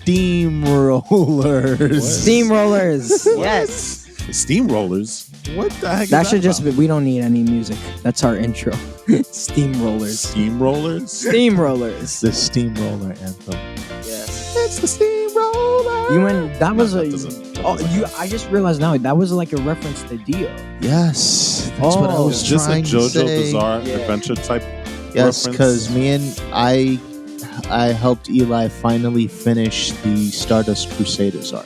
steamrollers. Steamrollers. What? Yes. Steamrollers? What the heck? That is should just about? be. We don't need any music. That's our intro. Steamrollers. Steamrollers? Steamrollers. The steamroller anthem. Yes. It's the steamroller. You went. That was No, a. that doesn't Oh, you! count. I just realized now that was like a reference to Dio. Yes, that's what I Oh. was Is this a trying to JoJo say. Bizarre Yeah. Adventure type? Yes, reference? because me and I helped Eli finally finish the Stardust Crusaders arc.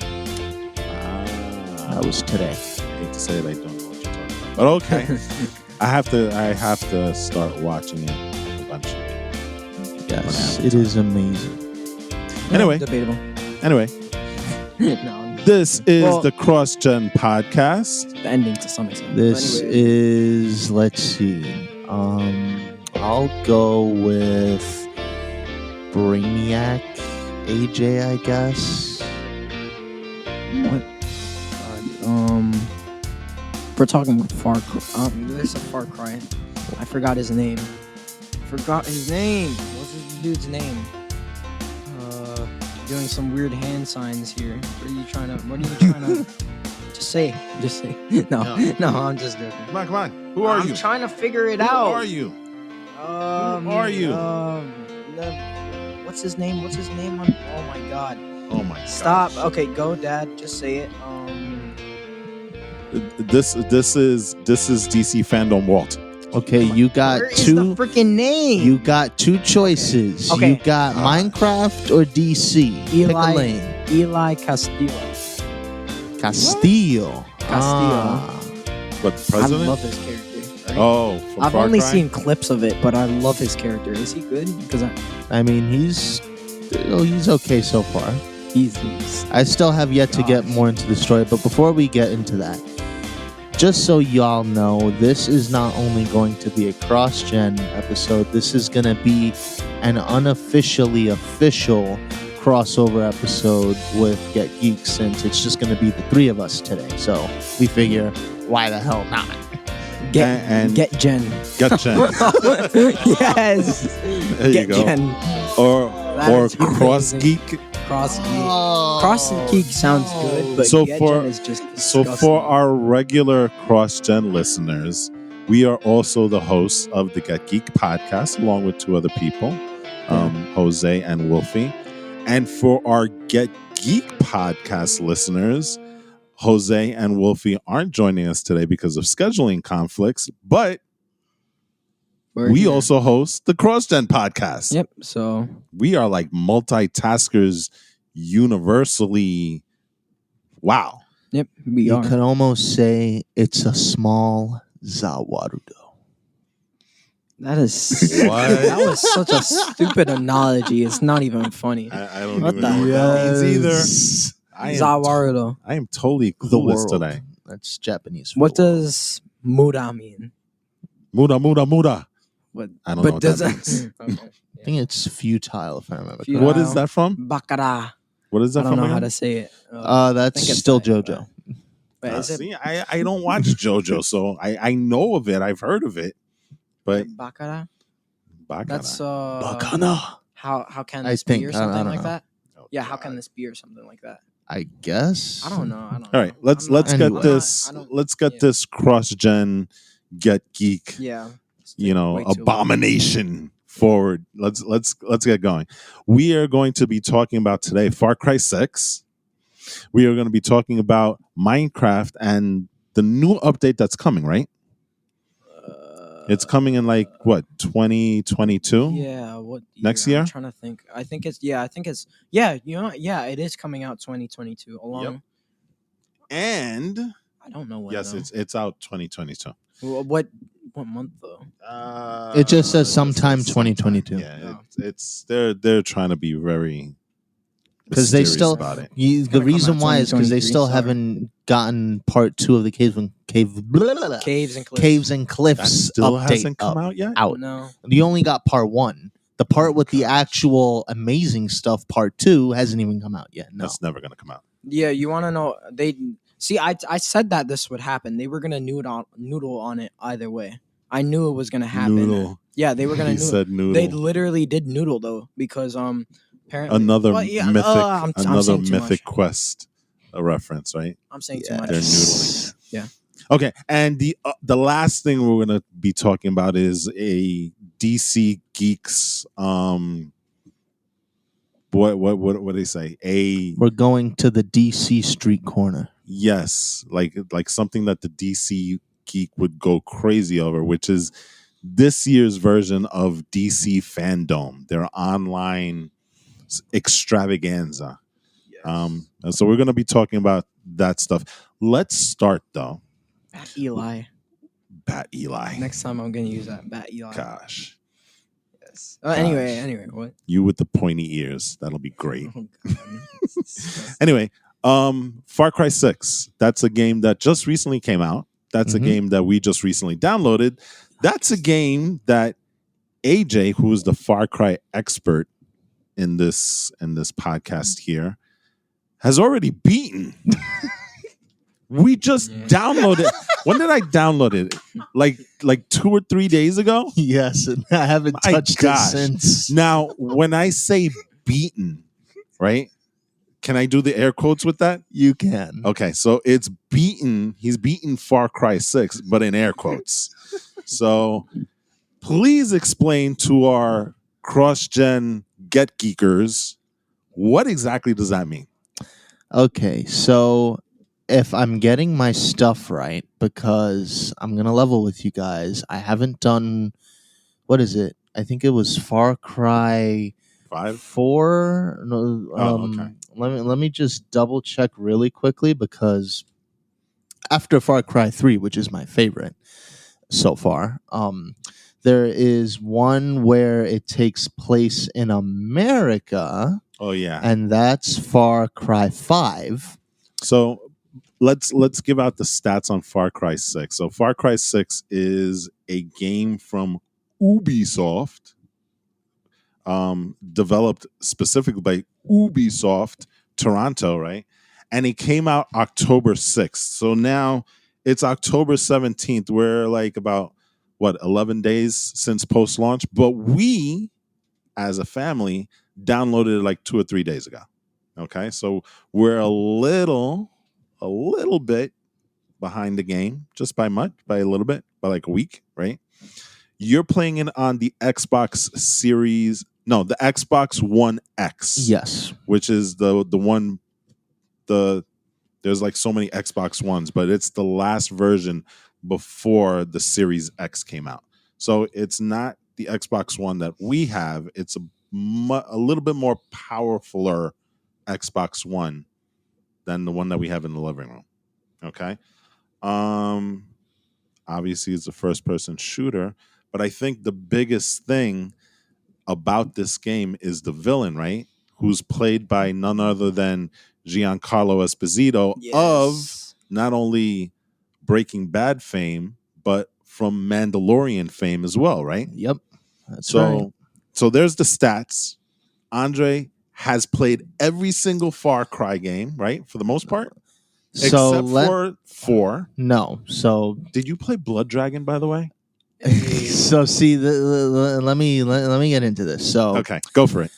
That was today. I hate to say it, I don't know what you're talking about. But okay. I have to start watching it eventually. Yes, it is amazing. Anyway. Debatable. Anyway, No. this is Well- the Cross Gen Podcast. The ending to some extent. This Anyway. is, let's see. I'll go with Brainiac AJ, I guess. What? We're talking about Far Cry. There's a Far Cry. I forgot his name. What's this dude's name? Doing some weird hand signs here. What are you trying to? Just say. No, I'm just joking. Come on. Who are you? I'm trying to figure it Who out. are you? Who are you? What's his name? Oh my god. Oh my god. Stop. Okay, go, Dad. Just say it. This is DC Fandome Walt. Okay, you got Where is two. the freaking name? You got two choices. Okay. You got Minecraft or DC. Pick a lane. Eli Castillo. Castillo. What, the president? I love his character. Right? Oh, from I've Far only Cry? seen clips of it, but I love his character. Is he good? Because I mean, he's okay so far. he's I still have yet to get more into the story, but before we get into that, just so y'all know, this is not only going to be a cross-gen episode, this is going to be an unofficially official crossover episode with Get Geek, since it's just going to be the three of us today. So we figure, why the hell not? get Jen. Get Jen. Yes. There you Get go. Jen. Or That is Cross amazing. Geek. Cross Geek. Oh. Cross Geek sounds good, but So Get for- Jen is just So disgusting. for our regular cross-gen listeners, we are also the hosts of the Get Geek podcast, along with two other people, Jose and Wolfie. And for our Get Geek podcast listeners, Jose and Wolfie aren't joining us today because of scheduling conflicts, but We're we here. also host the CrossGen podcast. Yep. So We are like multitaskers universally. Wow. yep, we You are. could almost say it's a small Zawarudo. That is What? that was such a stupid analogy. It's not even funny. I don't What even the know what that means either. Yes. Zawarudo. I am totally The clueless world. today. That's Japanese. What for the world. does muda mean? Muda. What? I don't know what that does means. Okay. I think it's futile, if I remember. Futile. What is that from? Baccara. What is I that don't from know how again? to say it. That's think it's still that, JoJo. Wait, is it See, I don't watch JoJo, so I know of it. I've heard of it. But Baccara? Bacana. That's Bacana. how can I this think- be or I something don't like know. that? Oh, Yeah, how God. can this be or something like that? I guess. I don't know. All right, let's I'm not- get Anyway. this. I don't- Let's get yeah. this cross-gen Get Geek, Yeah. you know, Way too long. abomination forward. Let's get going. We are going to be talking about today Far Cry 6. We are going to be talking about Minecraft and the new update that's coming, right? It's coming in like what, 2022? Yeah, what Next year? year? I'm trying to think. I think it's you know, yeah, it is coming out 2022 along. Yep. And I don't know when. yes, though. it's out 2022. What month though? It just says It sometime says 2022. Yeah, Oh. it's they're trying to be very 'Cause they mysterious still- about it. The gonna come reason out why is because they 2023, still sorry. haven't gotten part 2 of the Caves and Cliffs That still update hasn't come up. out yet. out. No. You only got part 1. The part with the actual amazing stuff, part 2, hasn't even come out yet. No. That's never gonna come out. Yeah, you want to know? They see. I said that this would happen. They were gonna noodle on it either way. I knew it was gonna happen. Noodle. Yeah, they were gonna He noodle. said noodle. They literally did noodle though, because Apparently, Another well, yeah, mythic, I'm another saying too mythic much. quest, a reference, right? I'm saying too Yes. much. They're noodling. Yeah. Okay, and the last thing we're gonna be talking about is a DC Geeks. What do they say? We're going to the DC street corner. Yes, like something that the DC Geek would go crazy over, which is this year's version of DC Fandome, their online extravaganza. And so we're going to be talking about that stuff. Let's start though. Bat Eli. Bat Eli. Next time I'm gonna use that. Bat Eli. Gosh, Yes. Anyway, what? you with the pointy ears. That'll be great. Oh, God. It's disgusting. Anyway, Far Cry 6. That's a game that just recently came out. That's a game that we just recently downloaded. That's a game that AJ, who is the Far Cry expert in this podcast here, has already beaten. We just downloaded. When did I download it? Like 2 or 3 days ago? Yes, and I haven't My touched gosh. it since. Now, when I say beaten, right? Can I do the air quotes with that? You can. Okay, so it's beaten. He's beaten Far Cry 6, but in air quotes. So please explain to our cross-gen get geekers, what exactly does that mean? Okay, so if I'm getting my stuff right, because I'm going to level with you guys, I haven't done, what is it? I think it was Far Cry 5? 4. No, Okay. Let me just double check really quickly, because after Far Cry 3, which is my favorite so far, there is one where it takes place in America, Oh yeah. and that's Far Cry 5. So let's give out the stats on Far Cry 6. So Far Cry 6 is a game from Ubisoft, developed specifically by Ubisoft Toronto, right? And it came out October 6th. So now it's October 17th. We're like about 11 days since post launch, but we as a family downloaded it like 2 or 3 days ago. Okay? So we're a little bit behind the game, just by a little bit, by like a week, right? You're playing it on the Xbox Series, no, the Xbox One X. Yes. Which is the one, there's like so many Xbox Ones, but it's the last version before the Series X came out. So it's not the Xbox One that we have. It's a little bit more powerfuler Xbox One than the one that we have in the living room. Okay. Obviously it's a first person shooter, but I think the biggest thing about this game is the villain, right? Who's played by none other than Giancarlo Esposito of not only Breaking Bad fame, but from Mandalorian fame as well, right? Yep. That's right. So there's the stats. Andre has played every single Far Cry game, right? For the most part. So Except for 4. No. So did you play Blood Dragon, by the way? so see, let me get into this. So okay, go for it.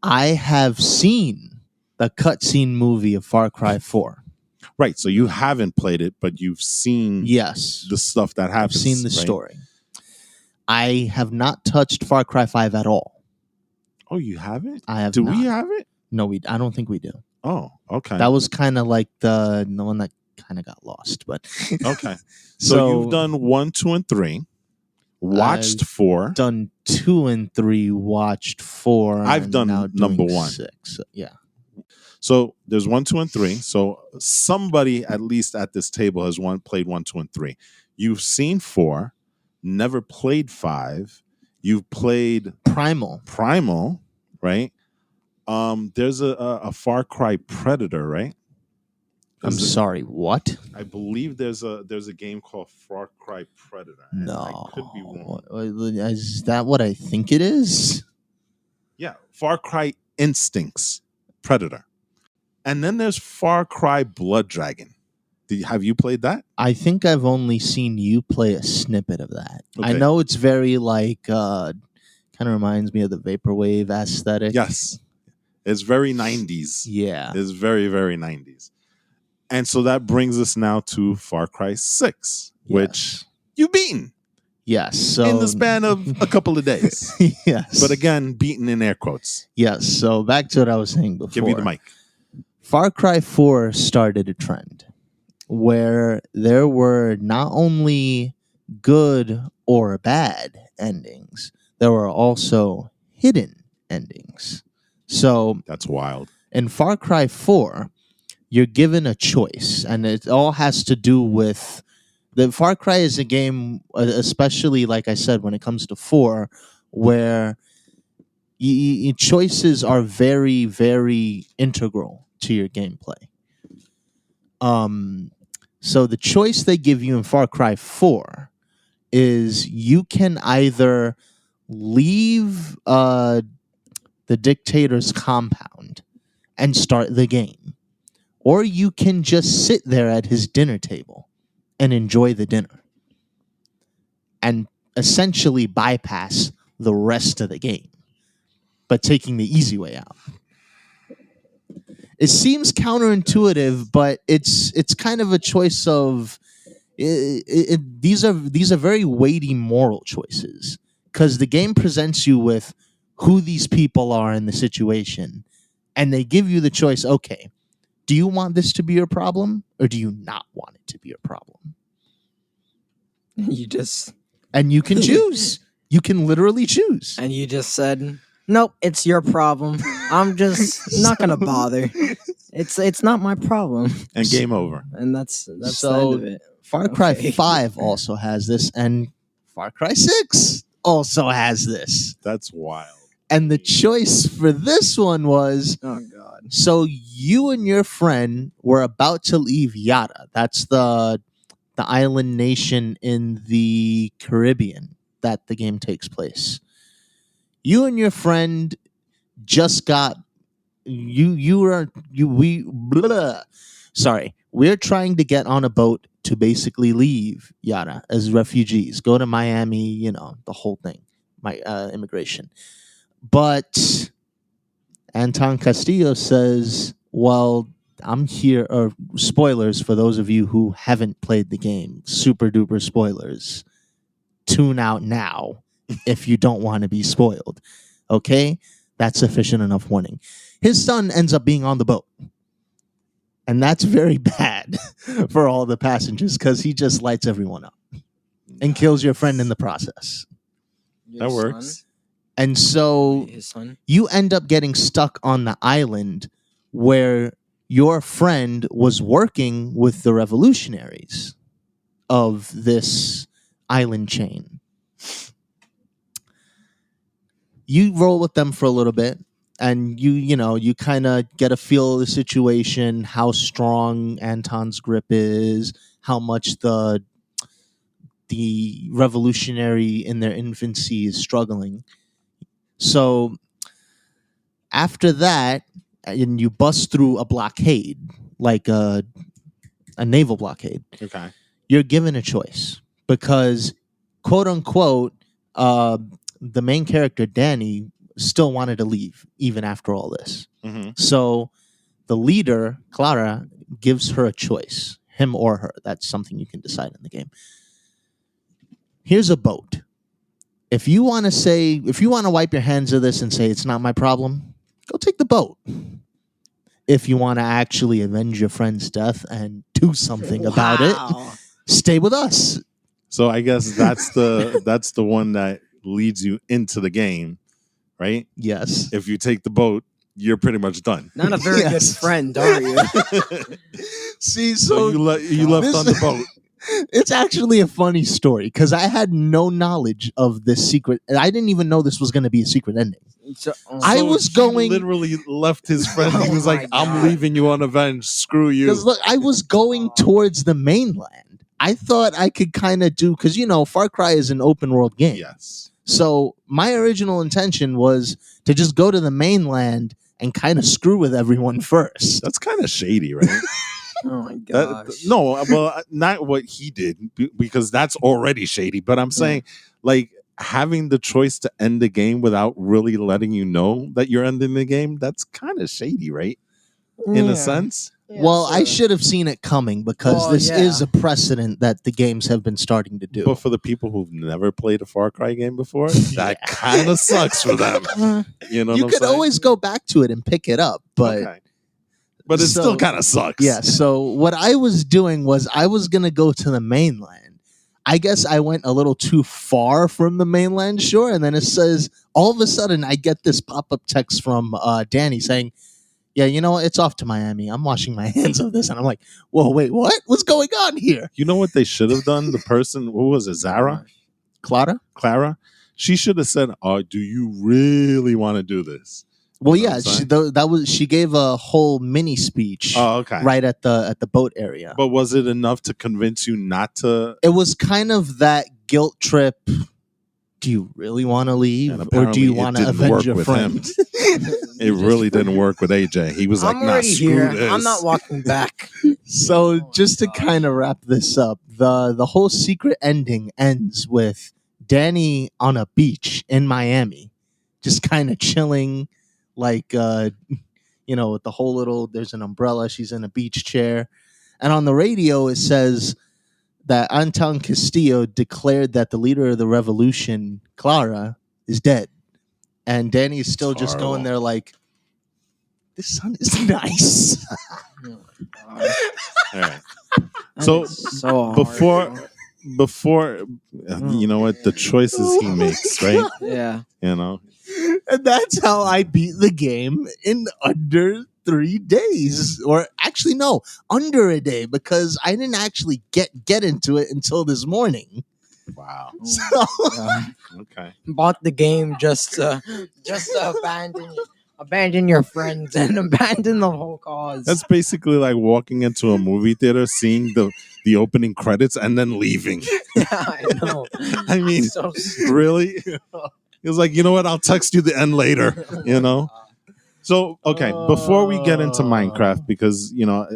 I have seen the cutscene movie of Far Cry 4. Right. So you haven't played it, but you've seen the stuff that happens. I've seen the story. I have not touched Far Cry 5 at all. Oh, you haven't? I have. Do not. we have it? No, I don't think we do. Oh, okay. That was kind of like the one that kind of got lost, but okay. So you've done 1, 2, and 3. Watched 4. Done 2 and 3. Watched 4. I've done number 1. 6. Yeah. So there's 1, 2, and 3. So somebody at least at this table has played 1, 2, and 3. You've seen 4. Never played 5. You've played Primal, right? There's a Far Cry Predator, right? I'm sorry, what? I believe there's a game called Far Cry Predator. No, I could be wrong. Is that what I think it is? Yeah, Far Cry Instincts Predator, and then there's Far Cry Blood Dragon. Have you played that? I think I've only seen you play a snippet of that. Okay. I know it's very like kind of reminds me of the vaporwave aesthetic. Yes, It's very 90s. Yeah. It's very, very 90s. And so that brings us now to Far Cry 6, which you've beaten. Yes. So in the span of a couple of days. Yes. But again, beaten in air quotes. Yes. So back to what I was saying before. Give you the mic. Far Cry 4 started a trend where there were not only good or bad endings, there were also hidden endings. So that's wild. In Far Cry 4, you're given a choice, and it all has to do with the Far Cry is a game, especially like I said, when it comes to 4, where choices are very, very integral to your gameplay. So the choice they give you in Far Cry 4 is you can either leave the dictator's compound and start the game, or you can just sit there at his dinner table and enjoy the dinner and essentially bypass the rest of the game, but taking the easy way out. It seems counterintuitive, but it's kind of a choice of these are very weighty moral choices, because the game presents you with who these people are in the situation, and they give you the choice, okay, do you want this to be your problem, or do you not want it to be your problem? And you can choose. You can literally choose. And you just said, nope, it's your problem. I'm just not gonna bother. It's not my problem. And game over. And that's the so end of it. Far Cry 5 also has this, and Far Cry 6 also has this. That's wild. And the choice for this one was, oh god. So you and your friend were about to leave Yara. That's the island nation in the Caribbean that the game takes place. You and your friend just got we're trying to get on a boat to basically leave Yara as refugees, go to Miami, the whole thing, immigration. But Anton Castillo says, well, I'm here, or spoilers for those of you who haven't played the game, super duper spoilers. Tune out now if you don't want to be spoiled. Okay? That's sufficient enough warning. His son ends up being on the boat. And that's very bad for all the passengers, because he just lights everyone up and kills your friend in the process. That works. And so you end up getting stuck on the island where your friend was working with the revolutionaries of this island chain. You roll with them for a little bit, and you kind of get a feel of the situation, how strong Anton's grip is, how much the revolutionary in their infancy is struggling. So after that, and you bust through a blockade, like a naval blockade. Okay. You're given a choice, because, quote unquote, the main character, Danny, still wanted to leave even after all this. Mm-hmm. So the leader, Clara, gives her a choice, him or her. That's something you can decide in the game. Here's a boat. If you want to wipe your hands of this and say it's not my problem, go take the boat. If you want to actually avenge your friend's death and do something about it, stay with us. So I guess that's the one that leads you into the game, right? Yes. If you take the boat, you're pretty much done. Not a very good friend, are you? See, so you left on the boat. It's actually a funny story, because I had no knowledge of this secret. I didn't even know this was going to be a secret ending. I was going literally left his friend. He was like, "I'm leaving you unavenged. Screw you." Because look, I was going towards the mainland. I thought I could kind of do, because Far Cry is an open world game. Yes. So my original intention was to just go to the mainland and kind of screw with everyone first. That's kind of shady, right? Oh my gosh. No, well, not what he did, because that's already shady. But I'm saying, like, having the choice to end the game without really letting you know that you're ending the game, that's kind of shady, right? In a sense. Yeah, well, I sorta. should have seen it coming because Well, this yeah. is a precedent that the games have been starting to do. But for the people who've never played a Far Cry game before, that kind of sucks for them. You know, you what I'm could saying? always go back to it and pick it up, but Okay. But it So- still kind of sucks. yeah. So what I was doing was I was gonna go to the mainland. I guess I went a little too far from the mainland shore, and then it says all of a sudden I get this pop-up text from Danny saying, "Yeah, you know what? It's off to Miami. I'm washing my hands of this," and I'm like, "Whoa, wait, what? What's going on here?" You know what they should have done? The person, who was it, Zara? Clara? She should have said, do you really want to do this? Well, You know yeah, what I'm saying? she gave a whole mini speech Oh, okay. right at the boat area. But was it enough to convince you not to? It was kind of that guilt trip. Do you really want to leave, And or do apparently you it want to didn't avenge work your with friend? It really didn't work with AJ. He was like, I'm nah, already screw here. this. I'm not walking back. So, Oh my just to gosh. kind of wrap this up, the whole secret ending ends with Danny on a beach in Miami, just kind of chilling, like with the whole little. There's an umbrella. She's in a beach chair, and on the radio it says that Anton Castillo declared that the leader of the revolution, Clara, is dead. And Danny is still It's just going horrible. there like, this sun is nice. Oh my gosh. All right. That So, is so hard, before, bro. you know what? The choices he makes, right? Yeah. You know? And that's how I beat the game in under 3 days. Or actually, no, under a day, because I didn't actually get into it until this morning. Wow. So, God. Okay. Bought the game just to abandon your friends and abandon the whole cause. That's basically like walking into a movie theater, seeing the opening credits, and then leaving. Yeah, I know. I mean, So stupid. really? He was like, you know what? I'll text you the end later. You know? So, okay, before we get into Minecraft, because,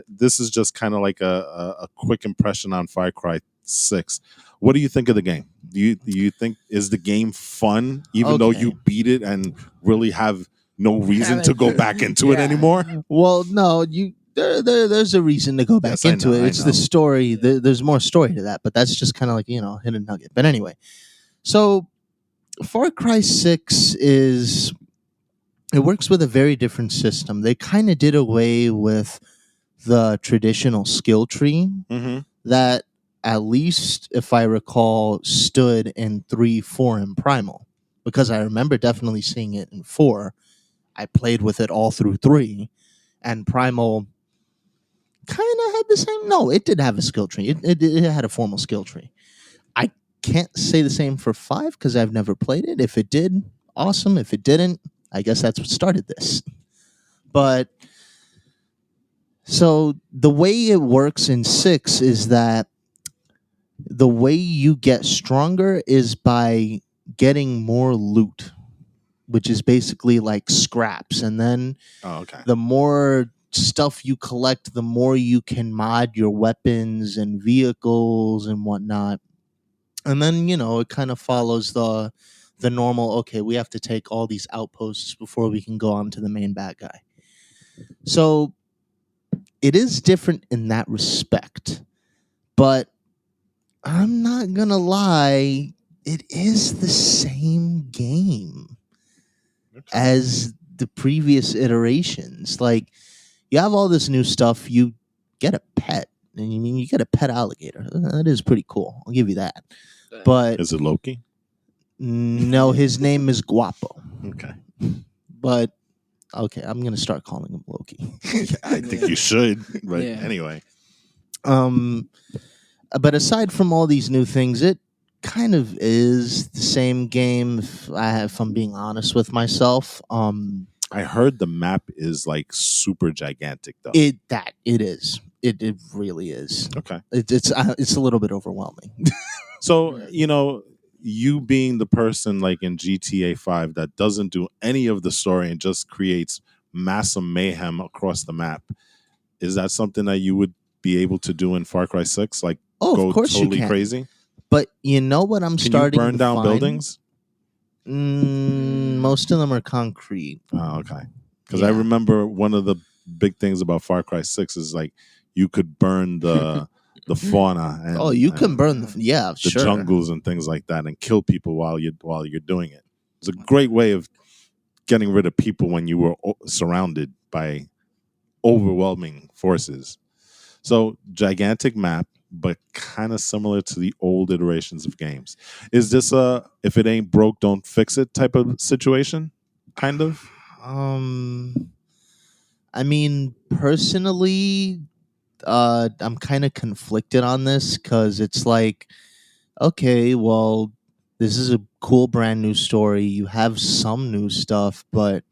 this is just kind of like a quick impression on Far Cry 6. What do you think of the game? Do you think, is the game fun, even though Okay. you beat it and really have no reason to go back into it Yeah. anymore? well, no, there's a reason to go back Yes, I into know, it. I It's know. the story. There's more story to that, but that's just kind of like, hidden nugget. But anyway, so Far Cry 6 it works with a very different system. They kind of did away with the traditional skill tree Mm-hmm. that, at least if I recall, stood in 3, 4, and Primal. Because I remember definitely seeing it in 4. I played with it all through 3. And Primal kind of had the same. No, it did have a skill tree. It had a formal skill tree. I can't say the same for 5 because I've never played it. If it did, awesome. If it didn't, I guess that's what started this. But so the way it works in 6 is that the way you get stronger is by getting more loot, which is basically like scraps. And then Oh, okay. the more stuff you collect, the more you can mod your weapons and vehicles and whatnot. And then, it kind of follows the normal, okay, we have to take all these outposts before we can go on to the main bad guy. So it is different in that respect. But I'm not going to lie, it is the same game as the previous iterations. Like, you have all this new stuff, you get a pet, and you get a pet alligator. That is pretty cool. I'll give you that. But Is it Loki? no, his name is Guapo. Okay. But okay, I'm gonna start calling him Loki. I think you should. But Yeah. anyway. But aside from all these new things, it kind of is the same game. If I'm being honest with myself, I heard the map is like super gigantic though. it is. It really is. Okay. It's a little bit overwhelming. So, you being the person like in GTA 5 that doesn't do any of the story and just creates massive mayhem across the map, is that something that you would be able to do in Far Cry 6? Like, Oh, go of course totally you can. crazy? But you know what I'm Can you starting burn to down find? buildings? Most of them are concrete. Oh, okay. Because I Yeah. remember one of the big things about Far Cry 6 is like you could burn the fauna and You can and burn the the sure. jungles and things like that and kill people while you're doing it. It's a great way of getting rid of people when you were surrounded by overwhelming forces. So gigantic map, but kind of similar to the old iterations of games. Is this a if it ain't broke, don't fix it type of situation? Kind of. I mean, personally, I'm kind of conflicted on this because it's like, okay, well, this is a cool brand new story. You have some new stuff, but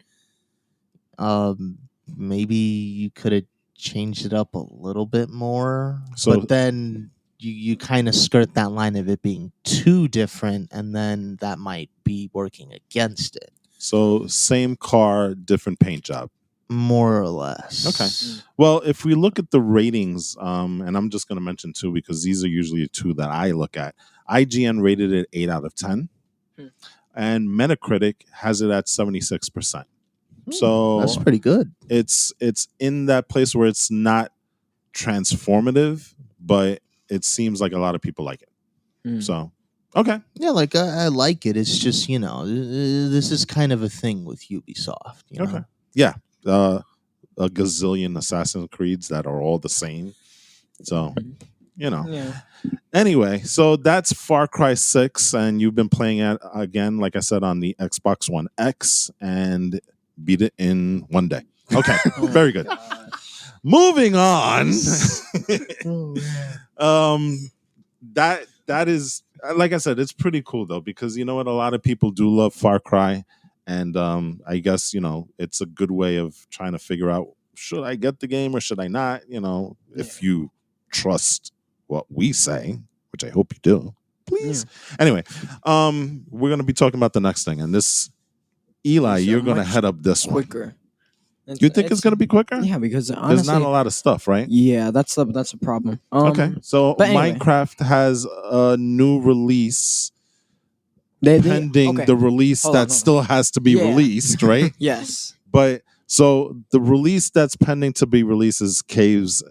um, maybe you could have changed it up a little bit more. So- but then you kind of skirt that line of it being too different, and then that might be working against it, So same car, different paint job. more or less. Okay. Well, if we look at the ratings, and I'm just going to mention two because these are usually two that I look at. IGN rated it 8 out of 10, and Metacritic has it at 76%. So That's pretty good. it's in that place where it's not transformative, but it seems like a lot of people like it. So okay, Yeah, like I like it. It's just, this is kind of a thing with Ubisoft. okay, yeah. A gazillion Assassin's Creeds that are all the same. So, Yeah. Anyway, so that's Far Cry 6, and you've been playing it again, like I said, on the Xbox One X, and beat it in one day. Okay, very good. Moving on. That is, like I said, it's pretty cool though, because you know what, a lot of people do love Far Cry, and I guess it's a good way of trying to figure out, should I get the game or should I not? If you trust what we say, which I hope you do, please. Anyway, we're gonna be talking about the next thing, and this, Eli, you're gonna head up this quicker. You think it's gonna be quicker? Yeah, because honestly, there's not a lot of stuff, right? Yeah, that's a problem. Okay, so anyway. Minecraft has a new release pending the release that still has to be released, right? Yes. But so the release that's pending to be released is Cliffs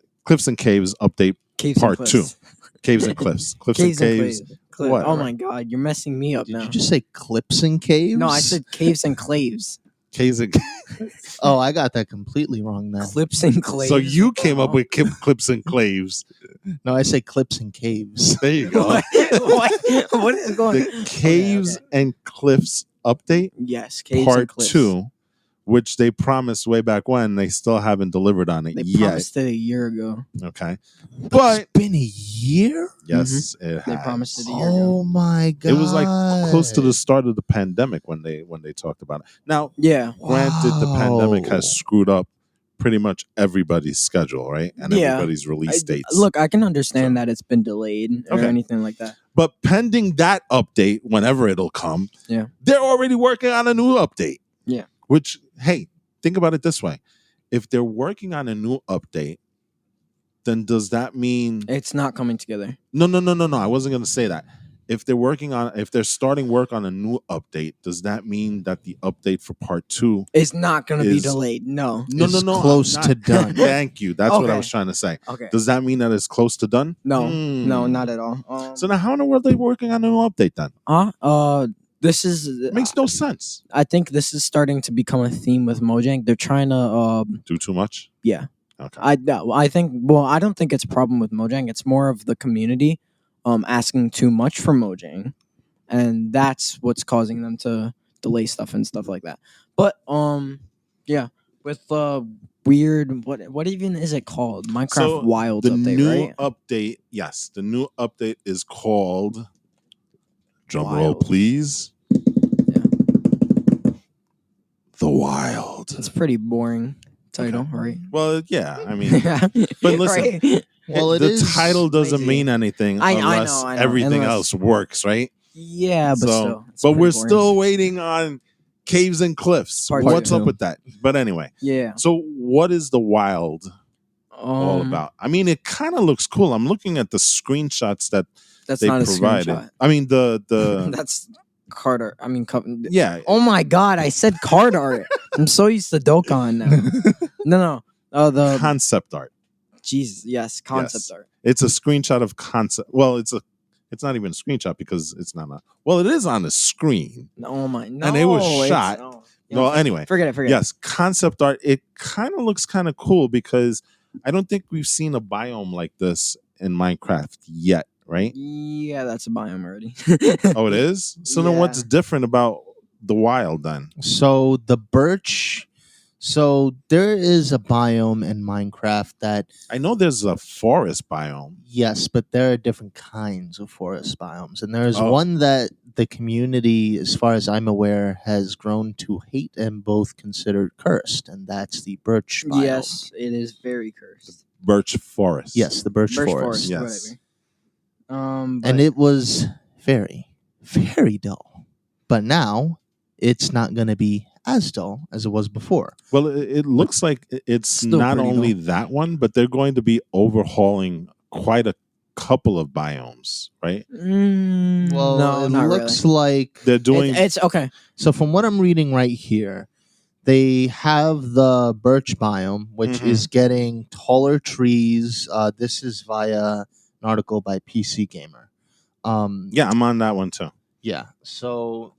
and Caves update part 2. Caves and Cliffs. Cliffs and Caves. What? Oh my God, you're messing me up now. Did you just say clips and caves? No, I said caves and claves. Caves and Oh, I got that completely wrong then. Clips and claves. So you came up with Clips and Claves. No, I say clips and caves. There you go. What is going on? The Caves and Cliffs update? Yes, Caves part and Cliffs. 2, which they promised way back when. They still haven't delivered on it They yet. promised it a year ago. Okay. But it's been a year? Yes, it has. They promised it a year ago. Oh my God. It was like close to the start of the pandemic when they talked about it. Now, Yeah. granted, the pandemic Wow. has screwed up pretty much everybody's schedule, right? And everybody's release dates. Look, I can understand that it's been delayed or anything like that. But pending that update, whenever it'll come, they're already working on a new update. Yeah. Which, hey, think about it this way. If they're working on a new update, then does that mean It's not coming together? No. I wasn't going to say that. If they're starting work on a new update, does that mean that the update for part 2 It's not going to be delayed? No. No. Close to done. Thank you. That's what I was trying to say. Okay. Does that mean that it's close to done? No, not at all. So now how in the world are they working on a new update then? This is It makes no sense. I think this is starting to become a theme with Mojang. They're trying to Do too much? yeah. Okay. I think I don't think it's a problem with Mojang. It's more of the community asking too much from Mojang, and that's what's causing them to delay stuff and stuff like that. But yeah, with weird what even is it called? Minecraft Wild the update, new right? update, yes, the new update is called, drum roll Wild. please, Yeah. The Wild. It's a pretty boring title, right? Well, yeah, I mean, but listen, Right? Well, it the is title doesn't crazy. mean anything I unless know, everything unless- else works, right? Yeah, but still. it's but pretty we're boring. still waiting on Caves and Cliffs. Part What's 2. up with that? But anyway, Yeah. so what is The Wild all about? I mean, it kind of looks cool. I'm looking at the screenshots that That's they not a provided. screenshot. I mean, the That's card art. I mean, Yeah. oh my god, I said card art. I'm so used to Dokkan now. No. The Concept art. Jesus, yes, concept art. It's a screenshot of concept. Well, it's not even a screenshot because it's not a. Well, it is on the screen. Oh my, no. And it was shot. Well, anyway. Forget it. Yes, concept art. It kind of looks kind of cool because I don't think we've seen a biome like this in Minecraft yet, right? Yeah, that's a biome already. Oh, it is? So then what's different about the wild then? So the birch. So there is a biome in Minecraft that, I know there's a forest biome. yes, but there are different kinds of forest biomes. And there is Oh. one that the community, as far as I'm aware, has grown to hate and both considered cursed. And that's the birch biome. Yes, it is very cursed. Birch forest. Yes, the birch forest. Yes. Whatever. And it was very, very dull. But now it's not going to be as dull as it was before. Well, it looks like it's Still not pretty only dull. that one, but they're going to be overhauling quite a couple of biomes, right? Well, no, it not looks really. like They're doing. It's okay. So from what I'm reading right here, they have the birch biome, which Mhm. is getting taller trees. This is via an article by PC Gamer. Yeah, I'm on that one too. Yeah. So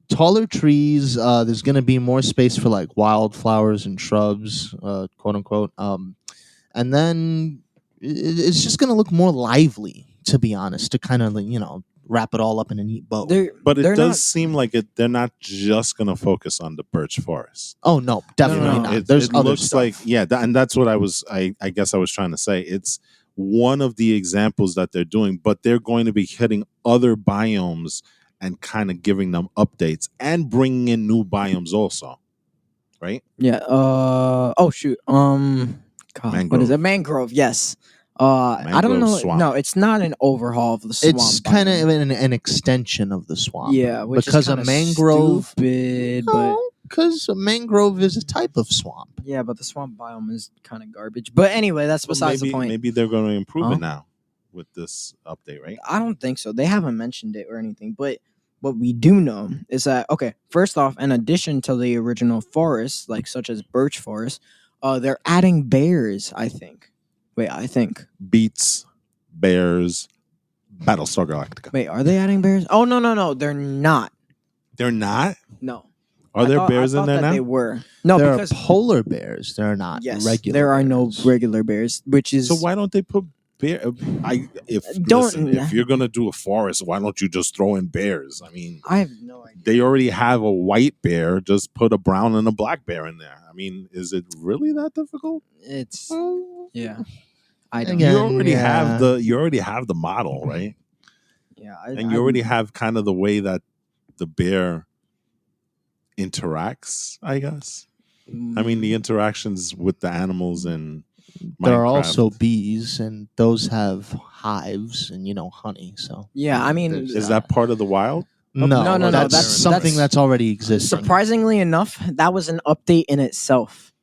taller trees. There's going to be more space for like wildflowers and shrubs, quote unquote. And then it's just going to look more lively, to be honest, to kind of wrap it all up in a neat bow. But it they're does not- seem like they're not just going to focus on the birch forest. Oh no, definitely No. not. There's It other looks stuff. like and that's what I guess I was trying to say. It's one of the examples that they're doing, but they're going to be hitting other biomes and kind of giving them updates and bringing in new biomes also, right? Yeah. Oh shoot. God, what Mangrove. is it? Mangrove. Yes. I don't Mangrove know. swamp. No, it's not an overhaul of the swamp. It's kind of biome. an extension of the swamp. Yeah, which because is a kinda mangrove. stupid, but No, because a mangrove is a type of swamp. yeah, but the swamp biome is kind of garbage. But anyway, that's Well, besides the point. Maybe they're going to improve Huh? it now with this update, right? I don't think so. They haven't mentioned it or anything. But what we do know is that, okay, first off, in addition to the original forests, like such as birch forest, they're adding bears, I think. Wait, I think. Beats, bears, Battlestar Galactica. Wait, are they adding bears? Oh, no. They're not. They're not? No. Are there bears I in there thought now? they were. No, there because are polar bears. There are not regular. there are no bears. regular bears, which is So why don't they put bear? If you're gonna do a forest, why don't you just throw in bears? I mean, I have no idea. they already have a white bear. Just put a brown and a black bear in there. I mean, is it really that difficult? It's Mm, yeah. I don't. Again, You already yeah. have the model, right? Yeah, And you already have kind of the way that the bear interacts, I guess. I mean, the interactions with the animals in There are Minecraft. also bees, and those have hives and honey. So Yeah, I mean, There's Is that part of the wild? no, no, That's that's- something that's already existing. surprisingly enough, that was an update in itself.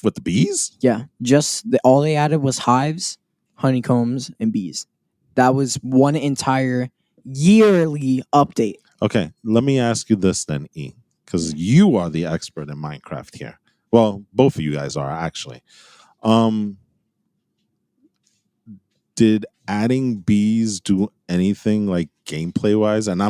With the bees? Yeah, just all they added was hives, honeycombs, and bees. That was one entire yearly update. Okay, let me ask you this then, E, because you are the expert in Minecraft here. Well, both of you guys are actually. Did adding bees do anything like gameplay wise? And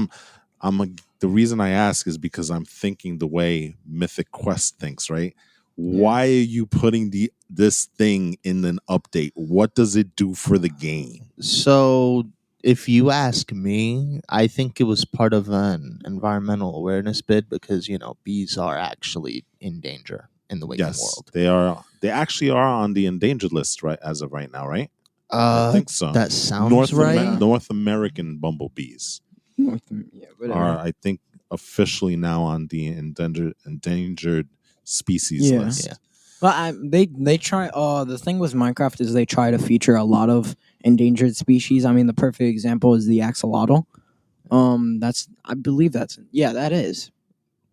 the reason I ask is because I'm thinking the way Mythic Quest thinks, right? Why are you putting this thing in an update? What does it do for the game? So if you ask me, I think it was part of an environmental awareness bid because bees are actually in danger in the waking world. They are. They actually are on the endangered list right as of right now, right? I think so. That sounds right. North American bumblebees Yeah, whatever. are, I think, officially now on the endangered species Yeah. list. Yeah. But they try. The thing with Minecraft is they try to feature a lot of endangered species. I mean, the perfect example is the axolotl. I believe that is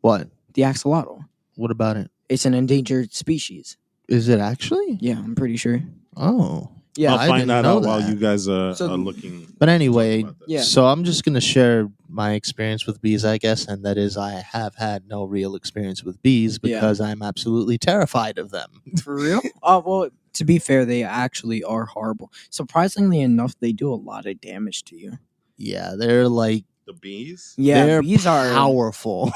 What? the axolotl. What about it? It's an endangered species. Is it actually? Yeah, I'm pretty sure. Oh. Yeah, I'll I find didn't that know out while that. you guys are So- looking. But anyway, about this. Yeah. so I'm just going to share my experience with bees, I guess, and that is I have had no real experience with bees because I'm absolutely terrified of them. For real? Oh, well, to be fair, they actually are horrible. Surprisingly enough, they do a lot of damage to you. Yeah, they're like The bees? Yeah, they're bees are powerful.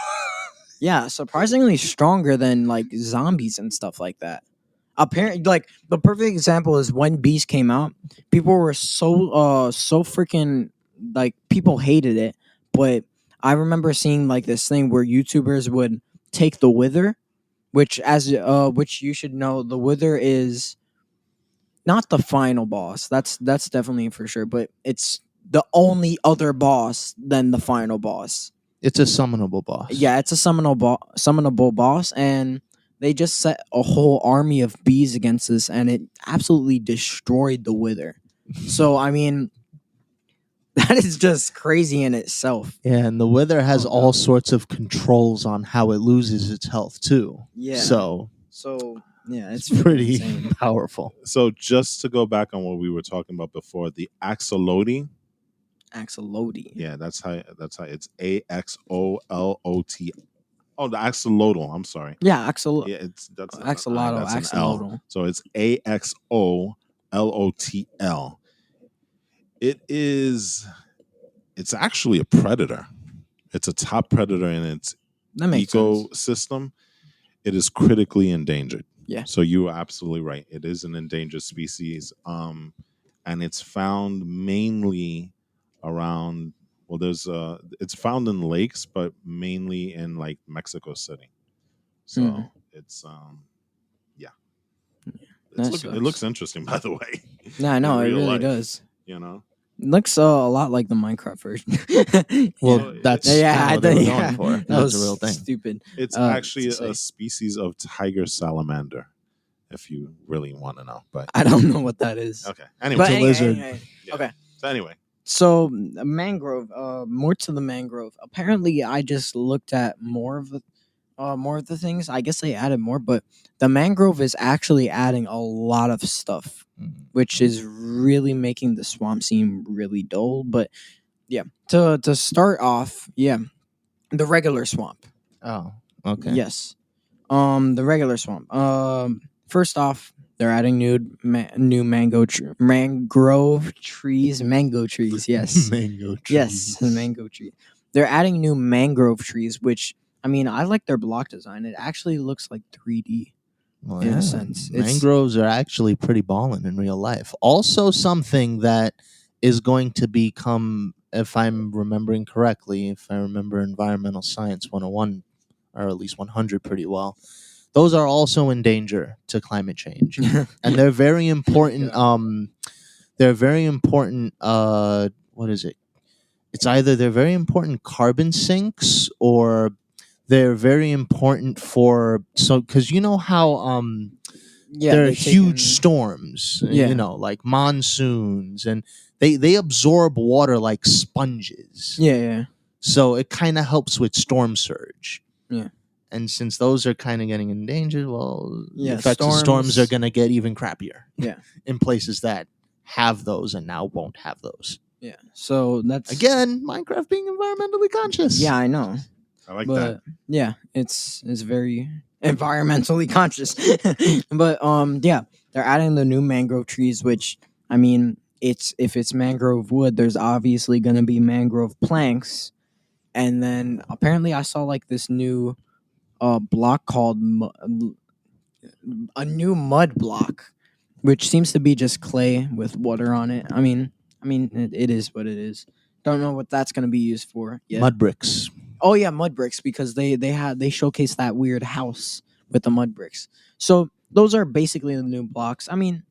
yeah, surprisingly stronger than like zombies and stuff like that. Apparently, like the perfect example is when bees came out, people were so freaking like people hated it, but I remember seeing like this thing where YouTubers would take the wither, which which you should know, the wither is not the final boss. That's definitely for sure, but it's the only other boss than the final boss. It's a summonable boss. Yeah, it's a summonable boss, and they just set a whole army of bees against this, and it absolutely destroyed the wither. So I mean, that is just crazy in itself. Yeah, and the wither has Oh, all God. sorts of controls on how it loses its health too. Yeah. So So yeah, it's it's pretty insane. powerful. So just to go back on what we were talking about before, the axolotl. Axolotl. Yeah, that's how it's AXOLOT. Oh, the axolotl. I'm sorry. Yeah, axolotl. Yeah, it's that's Axolotl. that's an Axolotl. L. So it's AXOLOTL. It's actually a predator. It's a top predator in its That makes sense. ecosystem. It is critically endangered. Yeah. So you are absolutely right. It is an endangered species. And it's found mainly around it's found in lakes, but mainly in like Mexico City. So Mhm. it's yeah. That It sucks. looks interesting, by the way. Yeah, I know it real really life. does. You know? It looks a lot like the Minecraft version. Well, Yeah. that's yeah, kinda I what they were think going for. that That's was a real thing. stupid. It's to actually say. a species of tiger salamander, if you really want to know. But I don't know what that is. okay. Anyway, But It's a anyway, lizard. Yeah. Okay. So anyway, So mangrove, more to the mangrove. Apparently, I just looked at more of the things. I guess they added more, but the mangrove is actually adding a lot of stuff, which is really making the swamp seem really dull. But yeah, to start off, yeah, the regular swamp. Oh, okay. Yes, the regular swamp. First off, they're adding new mangrove trees. Mango trees, yes. Mango trees. Yes, the mango tree. They're adding new mangrove trees, which I mean, I like their block design. It actually looks like 3D Well, in yeah. a sense. It's Mangroves are actually pretty ballin' in real life. Also, something that is going to become, if I'm remembering correctly, if I remember Environmental Science 101 or at least 100 pretty well, those are also in danger to climate change, and they're very important. They're very important. What is it? It's either they're very important carbon sinks or they're very important for because you know how yeah, there are they're huge taking- storms, Yeah. you know, like monsoons, and they absorb water like sponges. Yeah, yeah. So it kind of helps with storm surge. Yeah. And since those are kind of getting endangered, well, the Yeah, effects of storms storms- are going to get even crappier. Yeah. In places that have those and now won't have those. Yeah. So that's Again, Minecraft being environmentally conscious. Yeah, I know. I like But that. yeah, it's very environmentally conscious. But yeah, they're adding the new mangrove trees, which I mean, if it's mangrove wood, there's obviously gonna be mangrove planks. And then apparently I saw like this new block called a new mud block, which seems to be just clay with water on it. I mean it is what it is. Don't know what that's gonna be used for yet. Mud bricks. Oh yeah, mud bricks, because they showcased that weird house with the mud bricks. So those are basically the new blocks. I mean,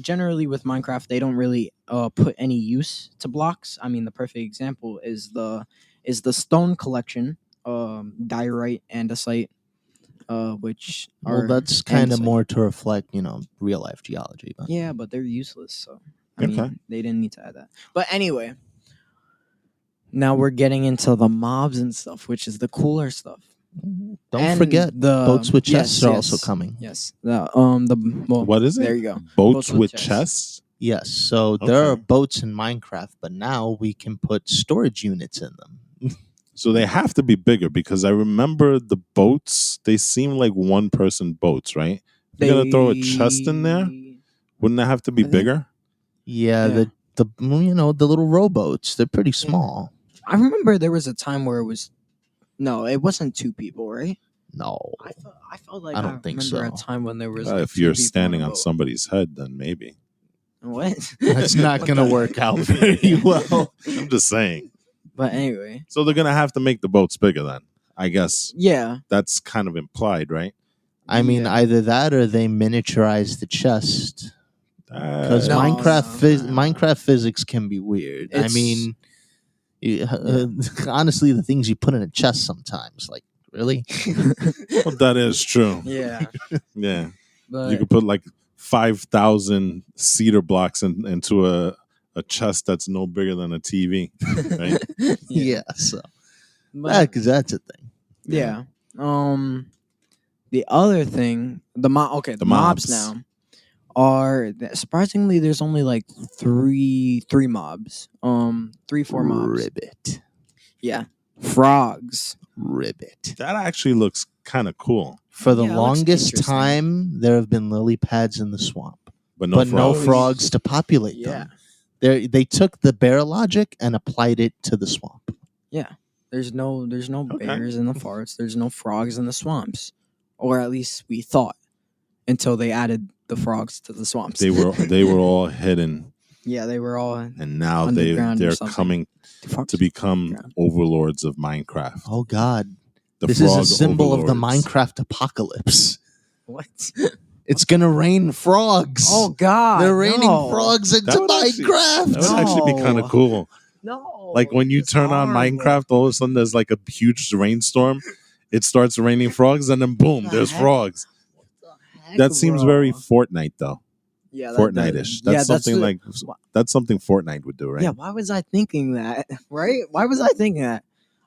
generally with Minecraft, they don't really put any use to blocks. I mean, the perfect example is the stone collection, diorite, andesite, which Well, are that's kind of andesite. more to reflect, real life geology. But Yeah, but they're useless. So I Okay. mean, they didn't need to add that. But anyway. Now we're getting into the mobs and stuff, which is the cooler stuff. don't And forget, the boats with chests yes, are also yes, coming. Yes. Well, What is it? there you go. Boats with chests? Yes, so there are Okay. boats in Minecraft, but now we can put storage units in them. So they have to be bigger because I remember the boats. They seem like one-person boats, right? If you're gonna throw a chest in there, wouldn't that have to be I think- bigger? Yeah, Yeah. the the little rowboats, they're pretty small. I remember there was a time where it was. No, it wasn't 2 people, right? No. I felt like I don't think remember a so. time when there was. Like If 2 you're people standing a on boat. somebody's head, then maybe. What? That's not What going to the work heck? out very well. I'm just saying. But anyway, So they're gonna have to make the boats bigger then. I guess yeah. that's kind of implied, right? I mean, Yeah. either that or they miniaturize the chest. Because No, Minecraft physics can be weird. I It's- mean, honestly, the things you put in a chest sometimes, like, really? Well, that is true. Yeah. Yeah. But You could put like 5,000 cedar blocks into a chest that's no bigger than a TV, right? Yeah, so but- that's a thing. yeah. The other thing, the The mobs mobs. now are surprisingly there's only like three mobs. 3-4 mobs. Ribbit. Yeah. Frogs. Ribbit. That actually looks kind of cool, For the Yeah, it looks longest interesting. time, there have been lily pads in the swamp, but no but no frogs. frogs to populate Yeah. them. They took the bear logic and applied it to the swamp. Yeah. There's no Okay. bears in the forests. There's no frogs in the swamps. Or at least we thought until they added the frogs to the swamps. They were all hidden, Yeah, they were all and now Underground or they're something. coming frogs to become underground. overlords of Minecraft. Oh God, The this is a frog symbol of the overlords. Minecraft apocalypse. What? It's gonna rain frogs. Oh God. They're raining no. frogs into That would actually- Minecraft. That would actually be kind of No. cool. No. Like when you it's turn on horrible. Minecraft, all of a sudden there's like a huge rainstorm. It starts raining frogs, and then boom, the there's heck? frogs. Heck, That seems bro. very Fortnite, though. yeah, Fortnite-ish. That's something like that's something Fortnite would do, right? Yeah, why was I thinking that? Right? Why was I thinking that?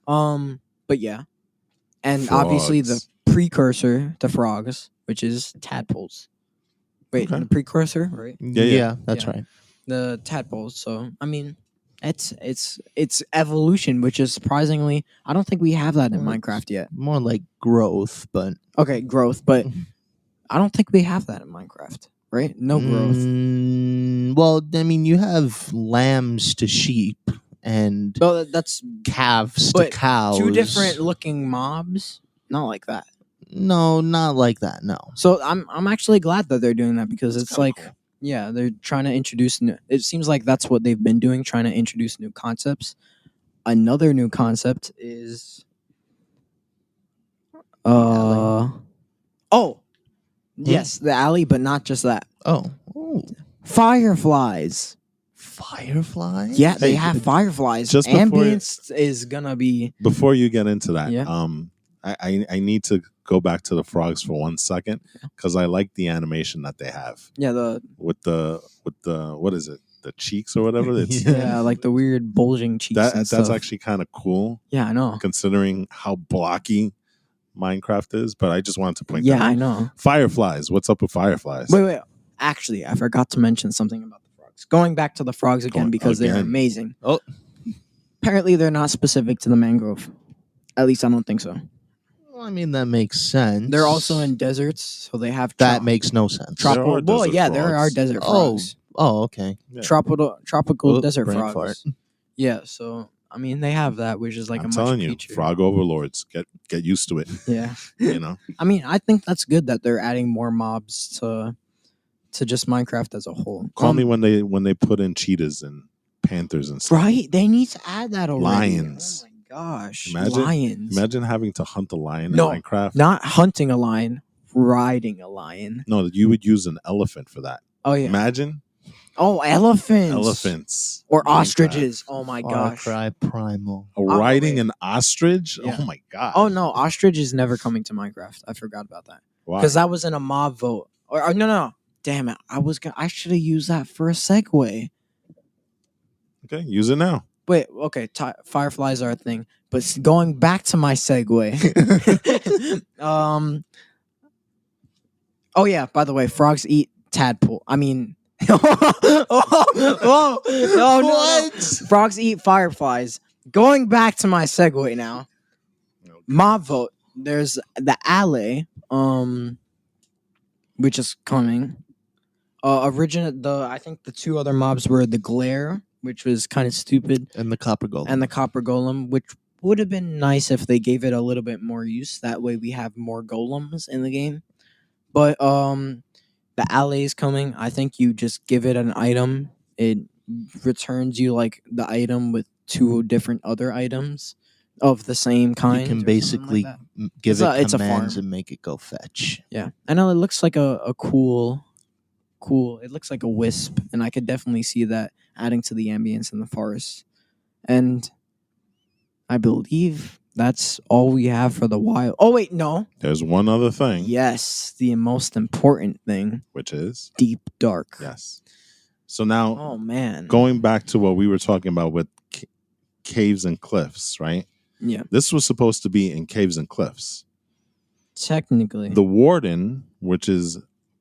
But yeah. And obviously the Frogs. precursor to frogs, which is tadpoles. Wait, Okay. the precursor, right? Yeah. That's Yeah. right. The tadpoles. So I mean, it's evolution, which is surprisingly I don't think we have that in Well, Minecraft yet. More like growth, but Okay, growth, but I don't think we have that in Minecraft, right? No growth. Well, I mean, you have lambs to sheep and So that's calves to but cows. 2 different looking mobs. Not like that. No, not like that. No. So I'm actually glad that they're doing that because That's it's kinda like cool. yeah, they're trying to introduce new. It seems like that's what they've been doing, trying to introduce new concepts. Another new concept is yes, the alley, but not just that. Oh. Ooh. Fireflies. Fireflies? Yeah, they Hey, have fireflies. just before- Ambience is gonna be Before you get into that, Yeah. I need to go back to the frogs for 1 second because I like the animation that they have the with the what is it, the cheeks or whatever. It's, yeah like the weird bulging cheeks. and that's stuff. actually kind of cool yeah, I know. considering how blocky Minecraft is. But I just wanted to point Yeah, that out. I know. Fireflies. What's up with fireflies? Wait. Actually, I forgot to mention something about the frogs. Going back to the frogs again because they're Again. amazing. Oh. Apparently, they're not specific to the mangrove. At least I don't think so. Well, I mean, that makes sense. They're also in deserts, so they have That makes no sense. There are tropical. Well, desert yeah, there are frogs. desert Oh. frogs. Oh, okay. Yeah. Tropical Oop, desert brain frogs. fart. Yeah, so I mean, they have that, which is like I'm a much telling you, feature. frog overlords. Get used to it. Yeah. You know. I mean, I think that's good that they're adding more mobs to just Minecraft as a whole. Call me when they put in cheetahs and panthers and stuff. Right? They need to add that already. Lions. Oh my gosh. Imagine- Lions. Imagine having to hunt a lion No. in Minecraft. Not hunting a lion, riding a lion. No, you would use an elephant for that. Oh yeah. Imagine Oh, elephants. elephants Or in Minecraft. ostriches. Oh my Far gosh. Cry Primal. Riding wait. an ostrich. Yeah. Oh my god. Oh no, ostrich is never coming to Minecraft. I forgot about that. Why? Because that was in a mob vote. Or no. Damn it. I should have used that for a segue. Okay, use it now. Wait, okay, fireflies are a thing. But going back to my segue. Oh yeah, by the way, frogs eat tadpole. I mean, Oh, no. What? Frogs eat fireflies. Going back to my segue now. Mob vote. There's the alley, which is coming. I think the two other mobs were the glare, which was kind of stupid, And the copper golem. and the copper golem, which would have been nice if they gave it a little bit more use. That way we have more golems in the game. But the alley is coming. I think you just give it an item. It returns you like the item with two different other items of the same kind. you can or something basically like give It's it a commands farm. and make it go fetch. that. Yeah, I know it looks like a cool. It looks like a wisp, and I could definitely see that adding to the ambience in the forest. And I believe that's all we have for the wild. Oh wait, no. There's one other thing, Yes, the most important thing, which is deep dark. yes. So now, Oh man. going back to what we were talking about with caves and cliffs, right? Yeah. This was supposed to be in caves and cliffs. Technically. The warden, which is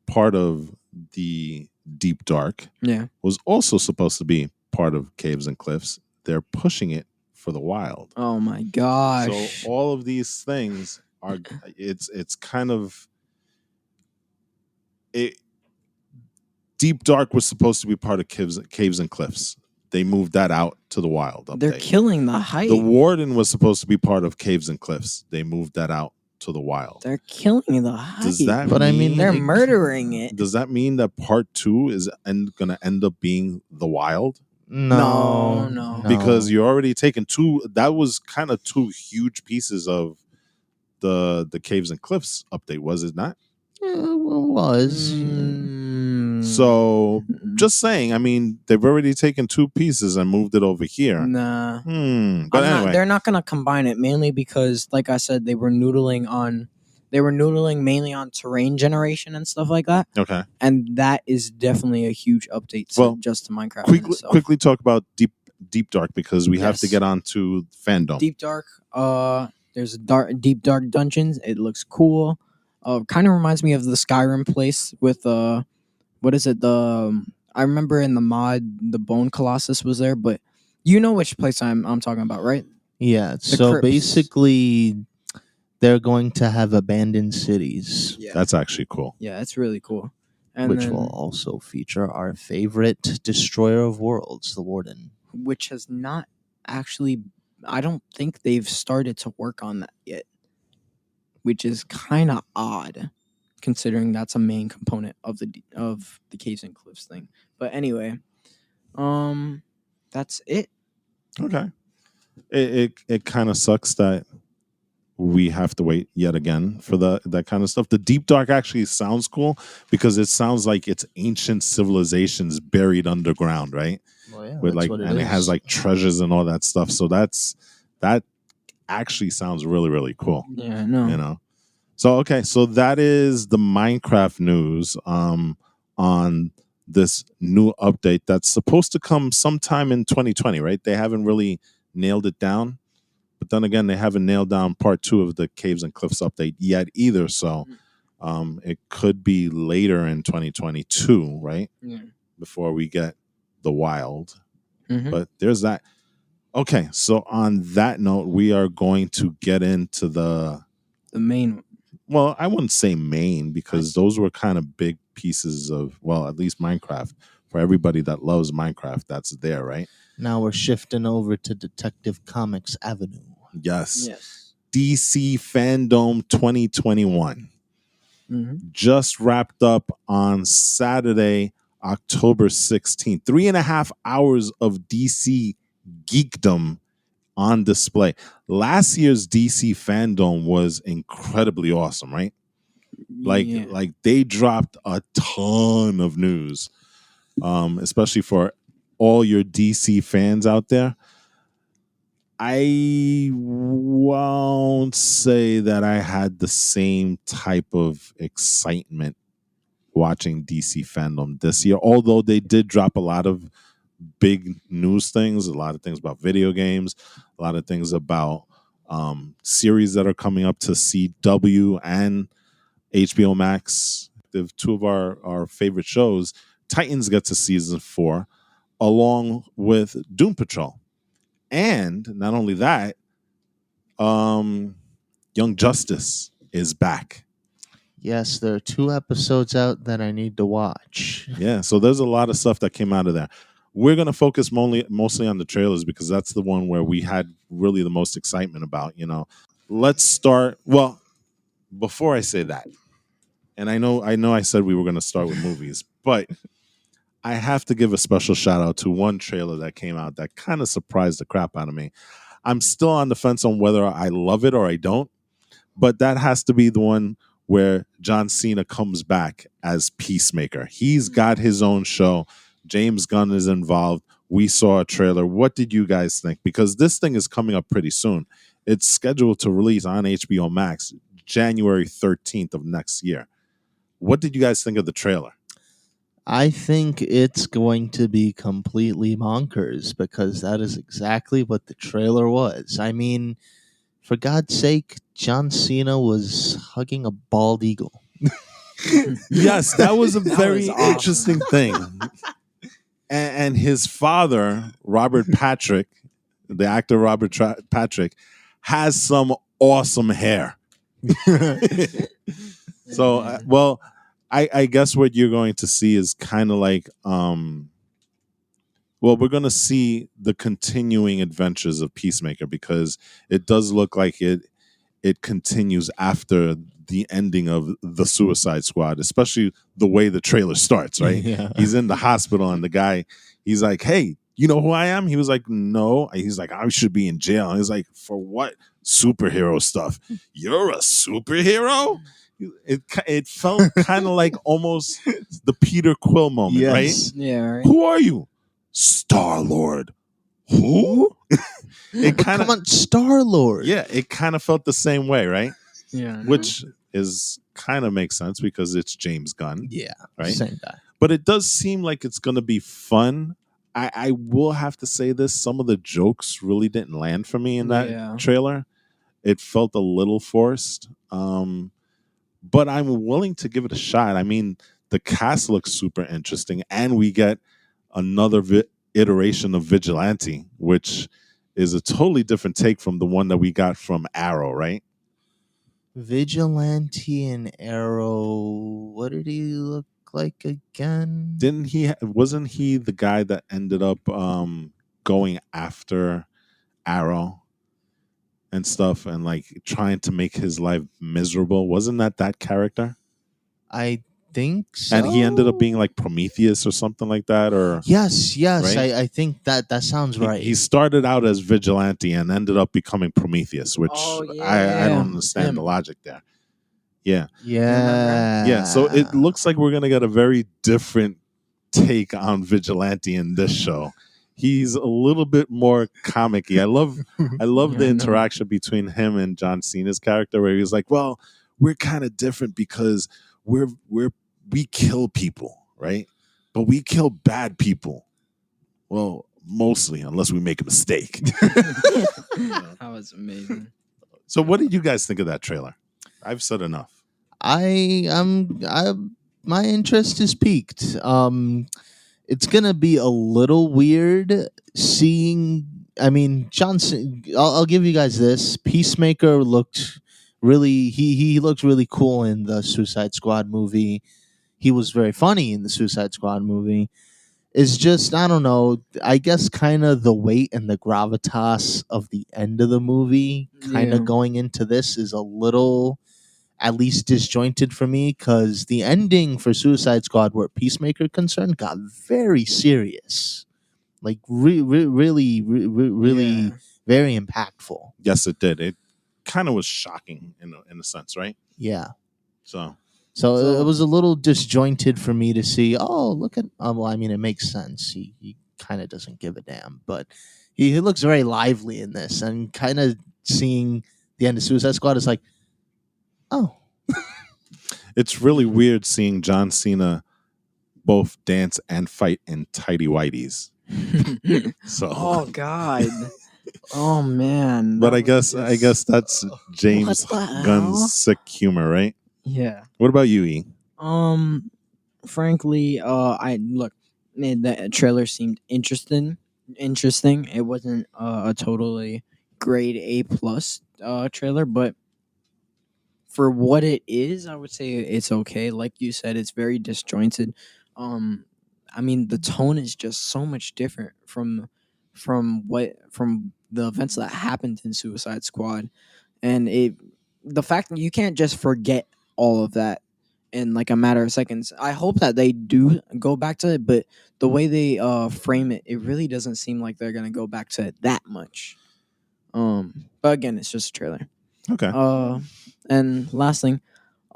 part of the deep dark, Yeah. was also supposed to be part of caves and cliffs. They're pushing it for the wild. Oh my gosh. So all of these things are it's kind of it. Deep dark was supposed to be part of caves and cliffs. They moved that out to the wild update. They're killing the hype. The warden was supposed to be part of caves and cliffs. They moved that out to the wild. They're killing the hype. Does that But I mean, They're it- murdering it. Does that mean that part 2 is going to end up being the wild? No. Because you're already taking two. That was kind of two huge pieces of the caves and cliffs update, was it not? It was. So just saying. I mean, they've already taken two pieces and moved it over here. Nah. But anyway, they're not gonna combine it, mainly because, like I said, they were noodling mainly on terrain generation and stuff like that, okay. and that is definitely a huge update just to Minecraft. in itself. Quickly talk about deep dark because we have to Yes. get on to fandom. Deep dark. There's deep dark dungeons. It looks cool. Kind of reminds me of the Skyrim place with what is it? I remember in the mod the Bone Colossus was there, but you know which place I'm talking about, right? Yeah. So crypts. basically, they're going to have abandoned cities, Yeah. That's actually cool. Yeah, it's really cool. And which then- will also feature our favorite destroyer of worlds, the Warden. which has not actually. I don't think they've started to work on that yet, which is kind of odd, considering that's a main component of the caves and cliffs thing. But anyway, that's it. Okay. It kind of sucks that we have to wait yet again for that kind of stuff. The deep dark actually sounds cool because it sounds like it's ancient civilizations buried underground, right? Well, yeah, With that's like, what and it has like treasures and all that stuff. So that actually sounds really, really cool. Yeah, no. You know. So okay, so that is the Minecraft news on this new update that's supposed to come sometime in 2020, right? They haven't really nailed it down. But then again, they haven't nailed down part 2 of the Caves and Cliffs update yet either. So it could be later in 2022, right? Yeah. Before we get the wild. Mhm. But there's that. Okay, so on that note, we are going to get into the main one. well, I wouldn't say main because those were kind of big pieces of, well, at least Minecraft. For everybody that loves Minecraft, that's there, right? Now we're shifting over to Detective Comics Avenue. Yes. Yes. DC Fandome 2021 just wrapped up on Saturday, October 16th. 3.5 hours of DC geekdom on display. Last year's DC Fandome was incredibly awesome, right? Like they dropped a ton of news, especially for all your DC fans out there. I won't say that I had the same type of excitement watching DC Fandom this year, although they did drop a lot of big news things, a lot of things about video games, a lot of things about series that are coming up to CW and HBO Max. The two of our favorite shows Titans gets a season 4, along with Doom Patrol. And not only that, Young Justice is back. Yes, there are 2 episodes out that I need to watch. Yeah, so there's a lot of stuff that came out of there. We're going to focus mostly on the trailers because that's the one where we had really the most excitement about, Let's start. Well, before I say that, and I know I said we were going to start with movies, but I have to give a special shout out to one trailer that came out that kind of surprised the crap out of me. I'm still on the fence on whether I love it or I don't, but that has to be the one where John Cena comes back as Peacemaker. He's got his own show. James Gunn is involved. We saw a trailer. What did you guys think? Because this thing is coming up pretty soon. It's scheduled to release on HBO Max January 13th of next year. What did you guys think of the trailer? I think it's going to be completely bonkers because that is exactly what the trailer was. I mean, for God's sake, John Cena was hugging a bald eagle. Yes, that was a very awesome. interesting thing. And his father, Robert Patrick, the actor Robert Patrick, has some awesome hair. So, well, I guess what you're going to see is kind of like, we're going to see the continuing adventures of Peacemaker because it does look like it continues after the ending of the Suicide Squad, especially the way the trailer starts, right? Yeah. He's in the hospital and the guy, he's like, hey, you know who I am? He was like, no. He's like, I should be in jail. And he's like, for what? Superhero stuff. You're a superhero? It felt kind of like almost the Peter Quill moment, Yes. right? Yeah, right. Who are you? Star-Lord. Who? It kind Come of, on, Star-Lord. yeah, it kind of felt the same way, right? Yeah. Which is kind of makes sense because it's James Gunn, Yeah, right? same guy. But it does seem like it's going to be fun. I will have to say this: some of the jokes really didn't land for me in that trailer. It felt a little forced, but I'm willing to give it a shot. I mean, the cast looks super interesting, and we get another iteration of Vigilante, which is a totally different take from the one that we got from Arrow, right? Vigilante and Arrow. What did he look like again? Wasn't he the guy that ended up going after Arrow and stuff and like trying to make his life miserable? Wasn't that character? I think so. And he ended up being like Prometheus or something like that, or Yes, right? I think that sounds right. He started out as Vigilante and ended up becoming Prometheus, which I don't understand the logic there. Yeah. Yeah. Yeah. So it looks like we're gonna get a very different take on Vigilante in this show. He's a little bit more comic-y. I love the interaction between him and John Cena's character where he's like, well, we're kind of different because we kill people, right? But we kill bad people. Well, mostly, unless we make a mistake. That was amazing. So what did you guys think of that trailer? I've said enough. My interest is piqued. It's gonna be a little weird seeing. I mean, Johnson. I'll give you guys this. Peacemaker looked really. He looked really cool in the Suicide Squad movie. He was very funny in the Suicide Squad movie. It's just, I don't know, I guess kind of the weight and the gravitas of the end of the movie kind of going into this is a little at least disjointed for me because the ending for Suicide Squad where Peacemaker concerned got very serious. Like really very impactful. Yes, it did. It kind of was shocking in a sense, right? Yeah. So it was a little disjointed for me to see. Oh, look at. Well, I mean, it makes sense. He kind of doesn't give a damn, but he looks very lively in this, and kind of seeing the end of Suicide Squad is like, oh, it's really weird seeing John Cena both dance and fight in tighty whities. So, oh God, oh man. But I guess that's James Gunn's sick humor, right? Yeah. What about you, E? frankly, I look. The trailer seemed interesting. Interesting. It wasn't a totally grade A+ trailer, but for what it is, I would say it's okay. Like you said, it's very disjointed. Um, I mean, the tone is just so much different from the events that happened in Suicide Squad, and the fact that you can't just forget all of that in like a matter of seconds. I hope that they do go back to it, but the way they frame it, it really doesn't seem like they're gonna go back to it that much. But again, it's just a trailer. Okay. And last thing,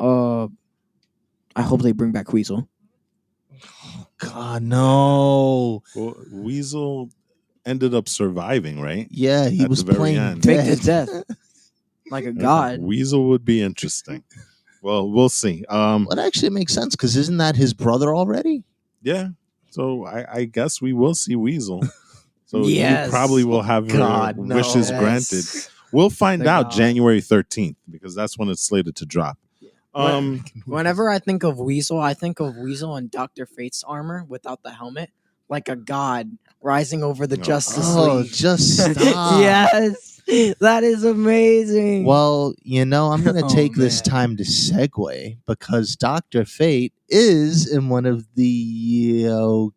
I hope they bring back Weasel. God, no. Well, Weasel ended up surviving, right? Yeah, he At was the very playing end. Faked his dead. death like a god. Weasel would be interesting. Well, we'll see. Well, it actually makes sense because isn't that his brother already? Yeah. So I guess we will see Weasel. So Yes. you probably will have God, her no. wishes Yes. granted. We'll find The out God. January 13th because that's when it's slated to drop. Whenever I think of Weasel, I think of Weasel in Dr. Fate's armor without the helmet, like a god rising over the Oh. Justice Oh, League. just stop. Yes, that is amazing. Well, I'm going to Oh, take this man. time to segue because Dr. Fate is in one of the I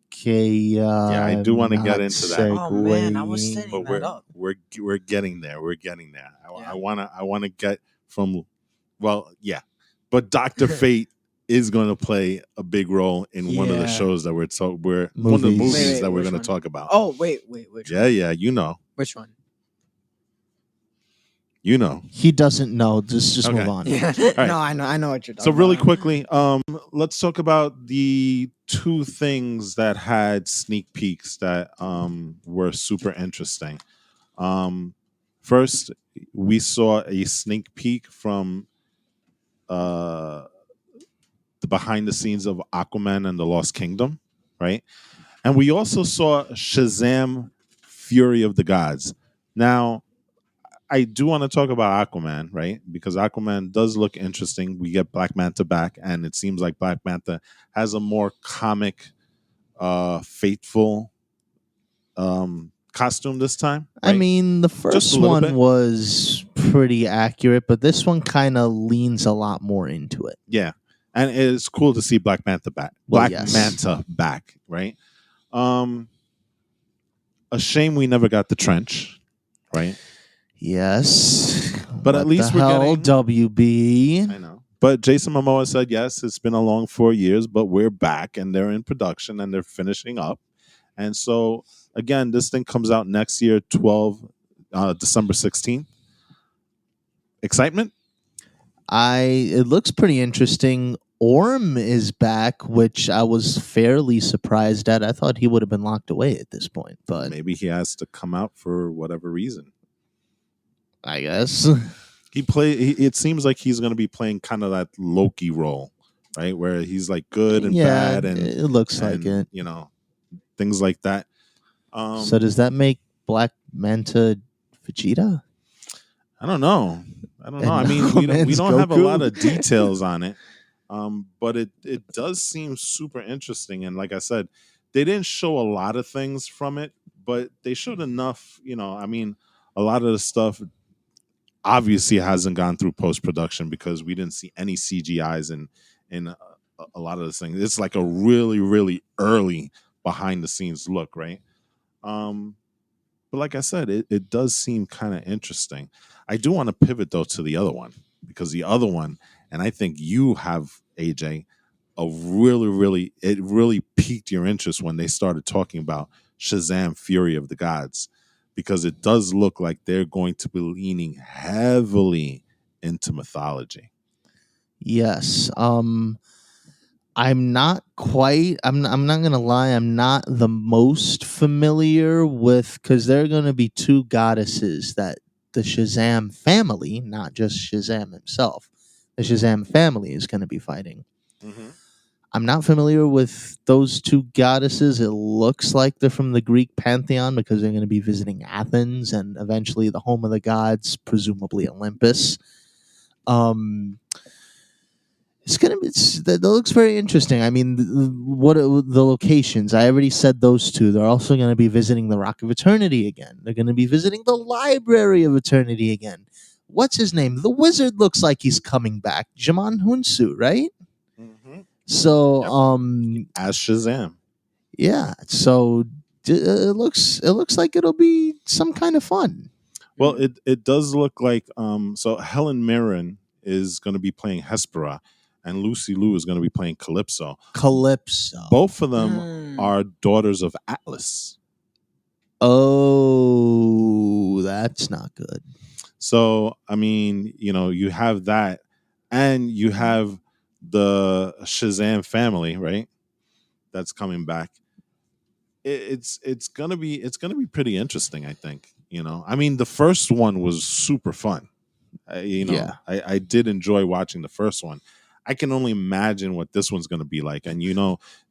do wanna I'm get not into that. Oh, man, I was segueing. setting But that up. we're getting there. We're getting there. Yeah. I wanna get from But Dr. Fate is going to play a big role in one of the Yeah. shows that one of the movies Wait, that we're which going to one? talk about. Oh, wait, which one? Yeah, you know. Which one? You know. He doesn't know. Just Okay. move on. Yeah. right. No, I know what you're talking So about. really quickly, let's talk about the two things that had sneak peeks that were super interesting. First, we saw a sneak peek from the behind the scenes of Aquaman and the Lost Kingdom, right? And we also saw Shazam Fury of the Gods. Now, I do want to talk about Aquaman, right? Because Aquaman does look interesting. We get Black Manta back, and it seems like Black Manta has a more comic, faithful costume this time. I right? mean, the Just first a little one bit. was pretty accurate, but this one kind of leans a lot more into it. Yeah. And it's cool to see Black Manta back. Well, Black yes. Manta back, right? A shame we never got the trench, right? Yes. But at What least the we're hell, getting- WB. I know. But Jason Momoa said, yes, it's been a long 4 years, but we're back and they're in production and they're finishing up. And so, again, this thing comes out next year, December 16th. Excitement? It looks pretty interesting. Orm is back, which I was fairly surprised at. I thought he would have been locked away at this point, but Maybe he has to come out for whatever reason. I guess. It seems like he's going to be playing kind of that Loki role, right? Where he's like good and bad and it looks like it. You know, things like that. So does that make Black Manta Vegeta? I don't know. I And mean, we Aquaman's don't have a Goku? lot of details on it, but it does seem super interesting. And like I said, they didn't show a lot of things from it, but they showed enough. I mean, a lot of the stuff obviously hasn't gone through post production because we didn't see any CGIs in a lot of this things. It's like a really, really early behind the scenes look, right? But like I said, it does seem kind of interesting. I do want to pivot though to the other one because the other one, and I think you have, AJ, it really piqued your interest when they started talking about Shazam Fury of the Gods, because it does look like they're going to be leaning heavily into mythology. Yes. I'm not gonna lie, I'm not the most familiar with, because there are gonna be two goddesses that the Shazam family, not just Shazam himself, the Shazam family is gonna be fighting. I'm not familiar with those two goddesses. It looks like they're from the Greek pantheon because they're going to be visiting Athens and eventually the home of the gods, presumably Olympus. It's gonna be. That looks very interesting. I mean, what are the locations? I already said those two. They're also going to be visiting the Rock of Eternity again. They're going to be visiting the Library of Eternity again. What's his name? The wizard looks like he's coming back. Jamon Hunsu, right? Mm-hmm. So, Yep. As Shazam. yeah. So it looks like it'll be some kind of fun. Well, it does look like so Helen Mirren is going to be playing Hespera, and Lucy Liu is going to be playing Calypso. Calypso. Both of them are daughters of Atlas. Oh, that's not good. So I mean, you have that, and you have the Shazam family, right? That's coming back. It's gonna be pretty interesting. I think. I mean, the first one was super fun. Yeah. I did enjoy watching the first one. I can only imagine what this one's going to be like. And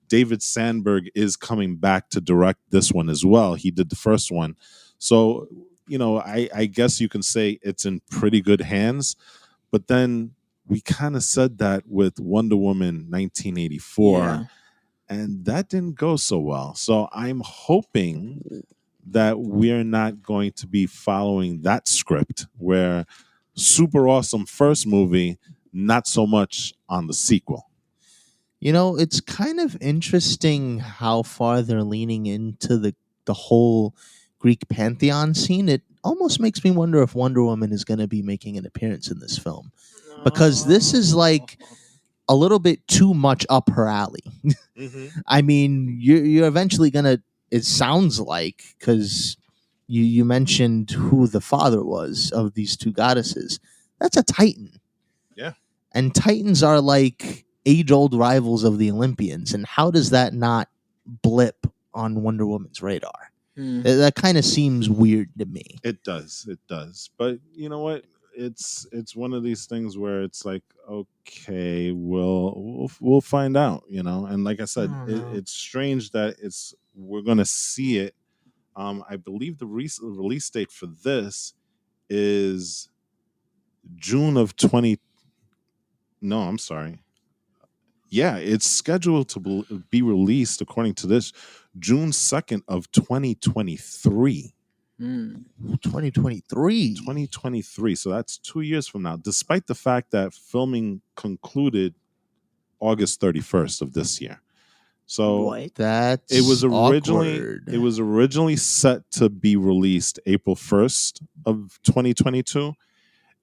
David Sandberg is coming back to direct this one as well. He did the first one, so I guess you can say it's in pretty good hands. But then we kind of said that with Wonder Woman 1984, Yeah. and that didn't go so well. So I'm hoping that we're not going to be following that script where super awesome first movie, not so much on the sequel. It's kind of interesting how far they're leaning into the whole Greek pantheon scene. It almost makes me wonder if Wonder Woman is going to be making an appearance in this film, because this is like a little bit too much up her alley. I mean, you're eventually gonna. It sounds like, because you mentioned who the father was of these two goddesses. That's a Titan. Yeah. And Titans are like age-old rivals of the Olympians. And how does that not blip on Wonder Woman's radar? That kind of seems weird to me. It does. But you know what? It's one of these things where it's like, okay, we'll find out, And like I said, it's strange that we're gonna see it. I believe the release date for this is June of 20. No, I'm sorry. Yeah, it's scheduled to be released, according to this, June 2nd of 2023. 2023. 2023. So that's 2 years from now, despite the fact that filming concluded August 31st of this year. So What? That's it was awkward. originally set to be released April 1st of 2022.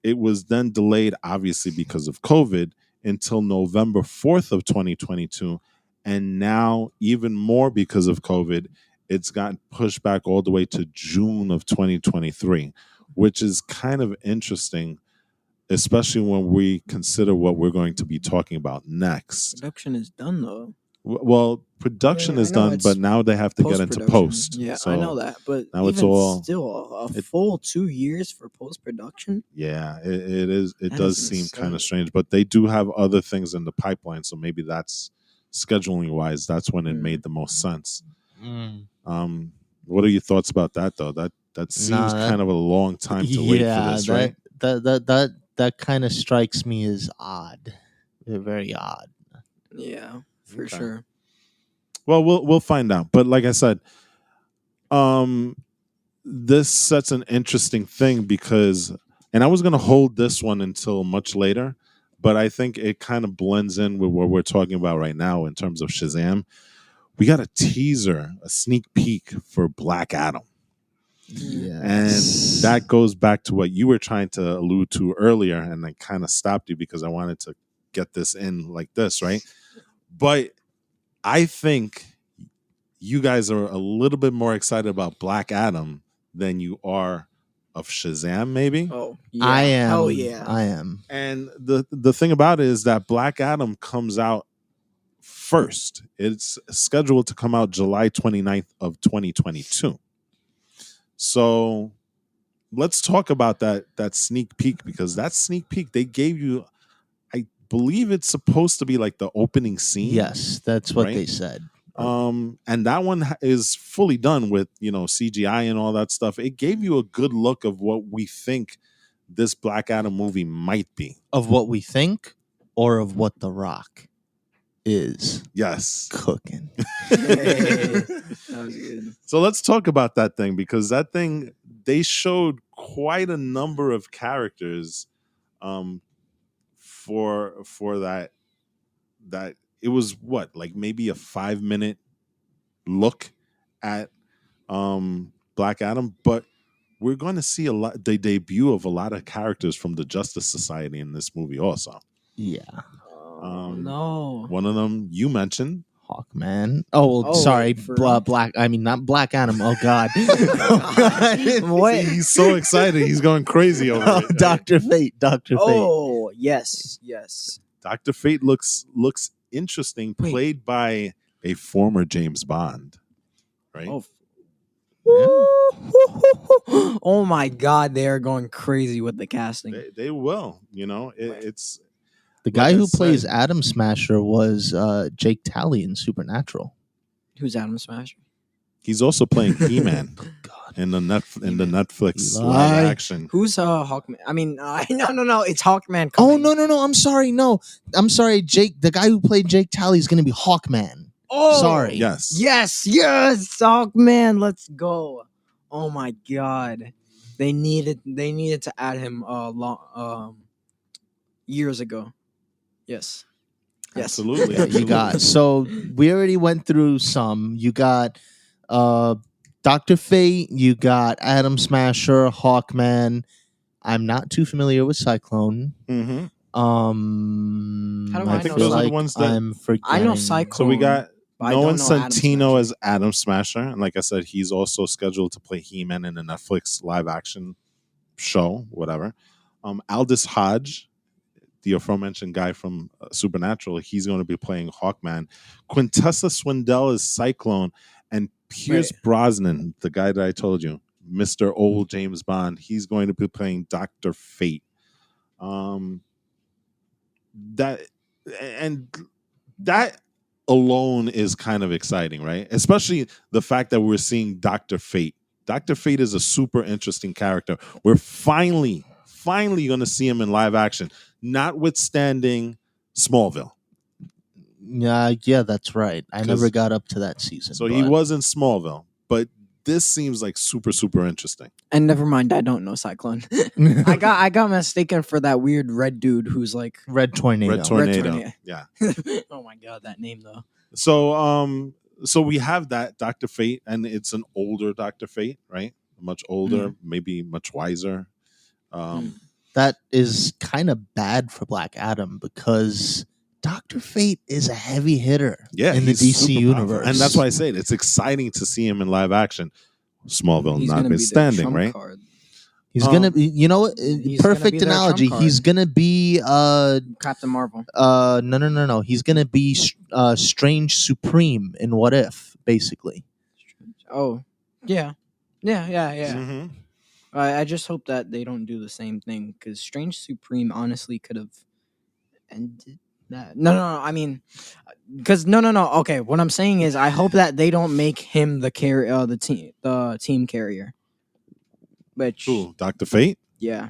It was then delayed, obviously, because of COVID, until November 4th of 2022. And now, even more because of COVID, it's gotten pushed back all the way to June of 2023, which is kind of interesting, especially when we consider what we're going to be talking about next. Production is done, though. Well, production Yeah, is I know, done, it's but now they have to get into Post-production. post. Yeah, So I know that, but now it's even all- still a full 2 years for post-production. Yeah, it is. It That does is seem kind insane. of strange, but they do have other things in the pipeline, so maybe that's scheduling wise. That's when it made the most sense. What are your thoughts about that, though? That seems kind of a long time to wait for this, right? That kind of strikes me as odd. Very odd. Yeah, for Okay. sure. Well, we'll find out. But like I said, this sets an interesting thing because, and I was going to hold this one until much later, but I think it kind of blends in with what we're talking about right now in terms of Shazam. We got a teaser, a sneak peek for Black Adam. Yes. And that goes back to what you were trying to allude to earlier, and I kind of stopped you because I wanted to get this in like this, right? But I think you guys are a little bit more excited about Black Adam than you are of Shazam, maybe. Oh, yeah. I am. Hell yeah. I am. And the thing about it is that Black Adam comes out first. It's scheduled to come out July 29th of 2022. So let's talk about that sneak peek, because that sneak peek they gave you, I believe it's supposed to be like the opening scene. Yes, that's what right? they said. And that one is fully done with CGI and all that stuff. It gave you a good look of what we think this Black Adam movie might be. Of what we think, or of what The Rock is Yes. cooking. That was good. So let's talk about that thing, because that thing, they showed quite a number of characters for that it was what, like maybe a 5-minute look at Black Adam, but we're going to see the debut of a lot of characters from the Justice Society in this movie also. Yeah. Oh, no. One of them you mentioned. Hawkman. Oh, well, Oh, sorry. wait, for real? Not Black Adam. Oh, God. What? See, he's so excited. He's going crazy over Oh, it. Right? Dr. Fate. Dr. Fate. Oh, yes. Dr. Fate looks interesting, Wait. played by a former James Bond, right? Oh. Oh my God, they are going crazy with the casting. They will, it's The guy who said, plays Atom Smasher was Jake Talley in Supernatural. Who's Adam Smasher? he's also playing He-Man God. in the Netflix Eli. live action. Who's Hawkman? I mean, no, it's Hawkman. Oh, coming. no. I'm sorry. No. I'm sorry. Jake, the guy who played Jake Talley is going to be Hawkman. Oh, Sorry. Yes. Yes, Hawkman. Let's go. Oh my God, they needed to add him years ago. Yes. Absolutely. Yeah, you got. So we already went through some. You got Dr. Fate. You got Atom Smasher, Hawkman. I'm not too familiar with Cyclone. Mm-hmm. How do I think know those are the Cyclone? ones that I'm forgetting. I know Cyclone. So we got But I Noah don't know Adam Centino Smasher. as Adam Smasher, and like I said, he's also scheduled to play He-Man in a Netflix live action show, whatever. Aldous Hodge, the aforementioned guy from Supernatural, he's going to be playing Hawkman. Quintessa Swindell is Cyclone, and Pierce Brosnan, the guy that I told you, Mr. Old James Bond, he's going to be playing Dr. Fate. That alone is kind of exciting, right? Especially the fact that we're seeing Dr. Fate. Dr. Fate is a super interesting character. We're finally going to see him in live action, notwithstanding Smallville. Yeah, that's right. I 'Cause- never got up to that season. So he was in Smallville, but this seems like super, super interesting. And never mind, I don't know Cyclone. I got mistaken for that weird red dude who's like Red Tornado. Red Tornado. Tornado. Yeah. oh my God, that name though. So we have that Dr. Fate, and it's an older Dr. Fate, right? Much older, maybe much wiser. That is kind of bad for Black Adam because Dr. Fate is a heavy hitter in the he's DC super universe. powerful. And that's why I say it's exciting to see him in live action. Smallville He's gonna be the notwithstanding, trump right? card. He's gonna be, He's gonna perfect be their analogy. trump He's card. gonna be Captain Marvel. no. He's gonna be Strange Supreme in What If, basically. Oh, yeah. Mm-hmm. I just hope that they don't do the same thing because Strange Supreme honestly could have ended that. No. I mean, because no. Okay, what I'm saying is I hope that they don't make him the team carrier. Which Who? Dr. Fate? yeah,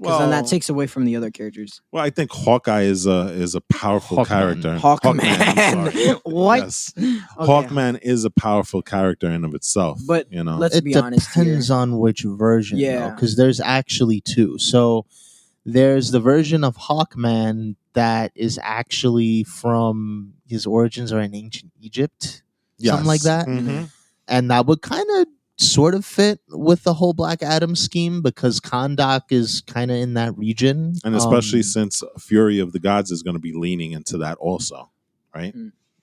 because then that takes away from the other characters. Well, I think Hawkeye is a powerful Hawkman. character. Hawkman. sorry. What? Yes. Okay. Hawkman is a powerful character in of itself. But let's It be honest here. depends on which version, Yeah. because there's actually two. So there's the version of Hawkman that is actually from his origins are in ancient Egypt, something like that, Mm-hmm. and that would kind of sort of fit with the whole Black Adam scheme because Kahndaq is kind of in that region, And especially since Fury of the Gods is going to be leaning into that also, right?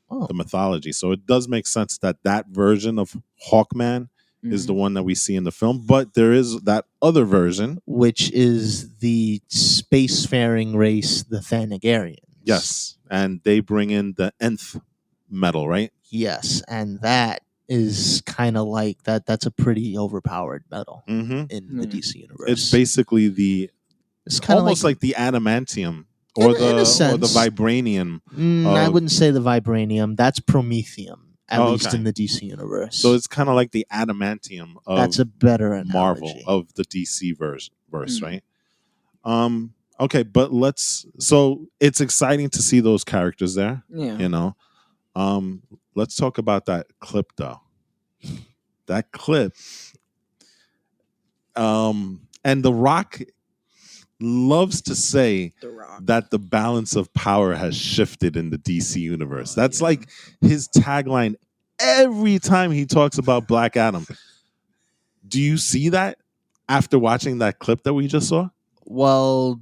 Oh. The mythology. So it does make sense that version of Hawkman is the Mhm. one that we see in the film. But there is that other version. which is the spacefaring race, the Thanagarians. Yes. And they bring in the nth metal, right? Yes, and that is kind of like that. That's a pretty overpowered metal Mm-hmm. in the DC universe. It's basically it's kind of almost like the adamantium or In a the sense. vibranium. I of- wouldn't say the vibranium. That's promethium, at Oh, least okay. in the DC universe. So it's kind of like the adamantium of that's a better analogy. Marvel of the DC verse, Mm. right? Okay, but so it's exciting to see those characters there, Yeah. you know. Let's talk about that clip though. That clip, and The Rock loves to say The Rock. that the balance of power has shifted in the DC universe. Oh, That's yeah. like his tagline every time he talks about Black Adam. Do you see that after watching that clip that we just saw? Well,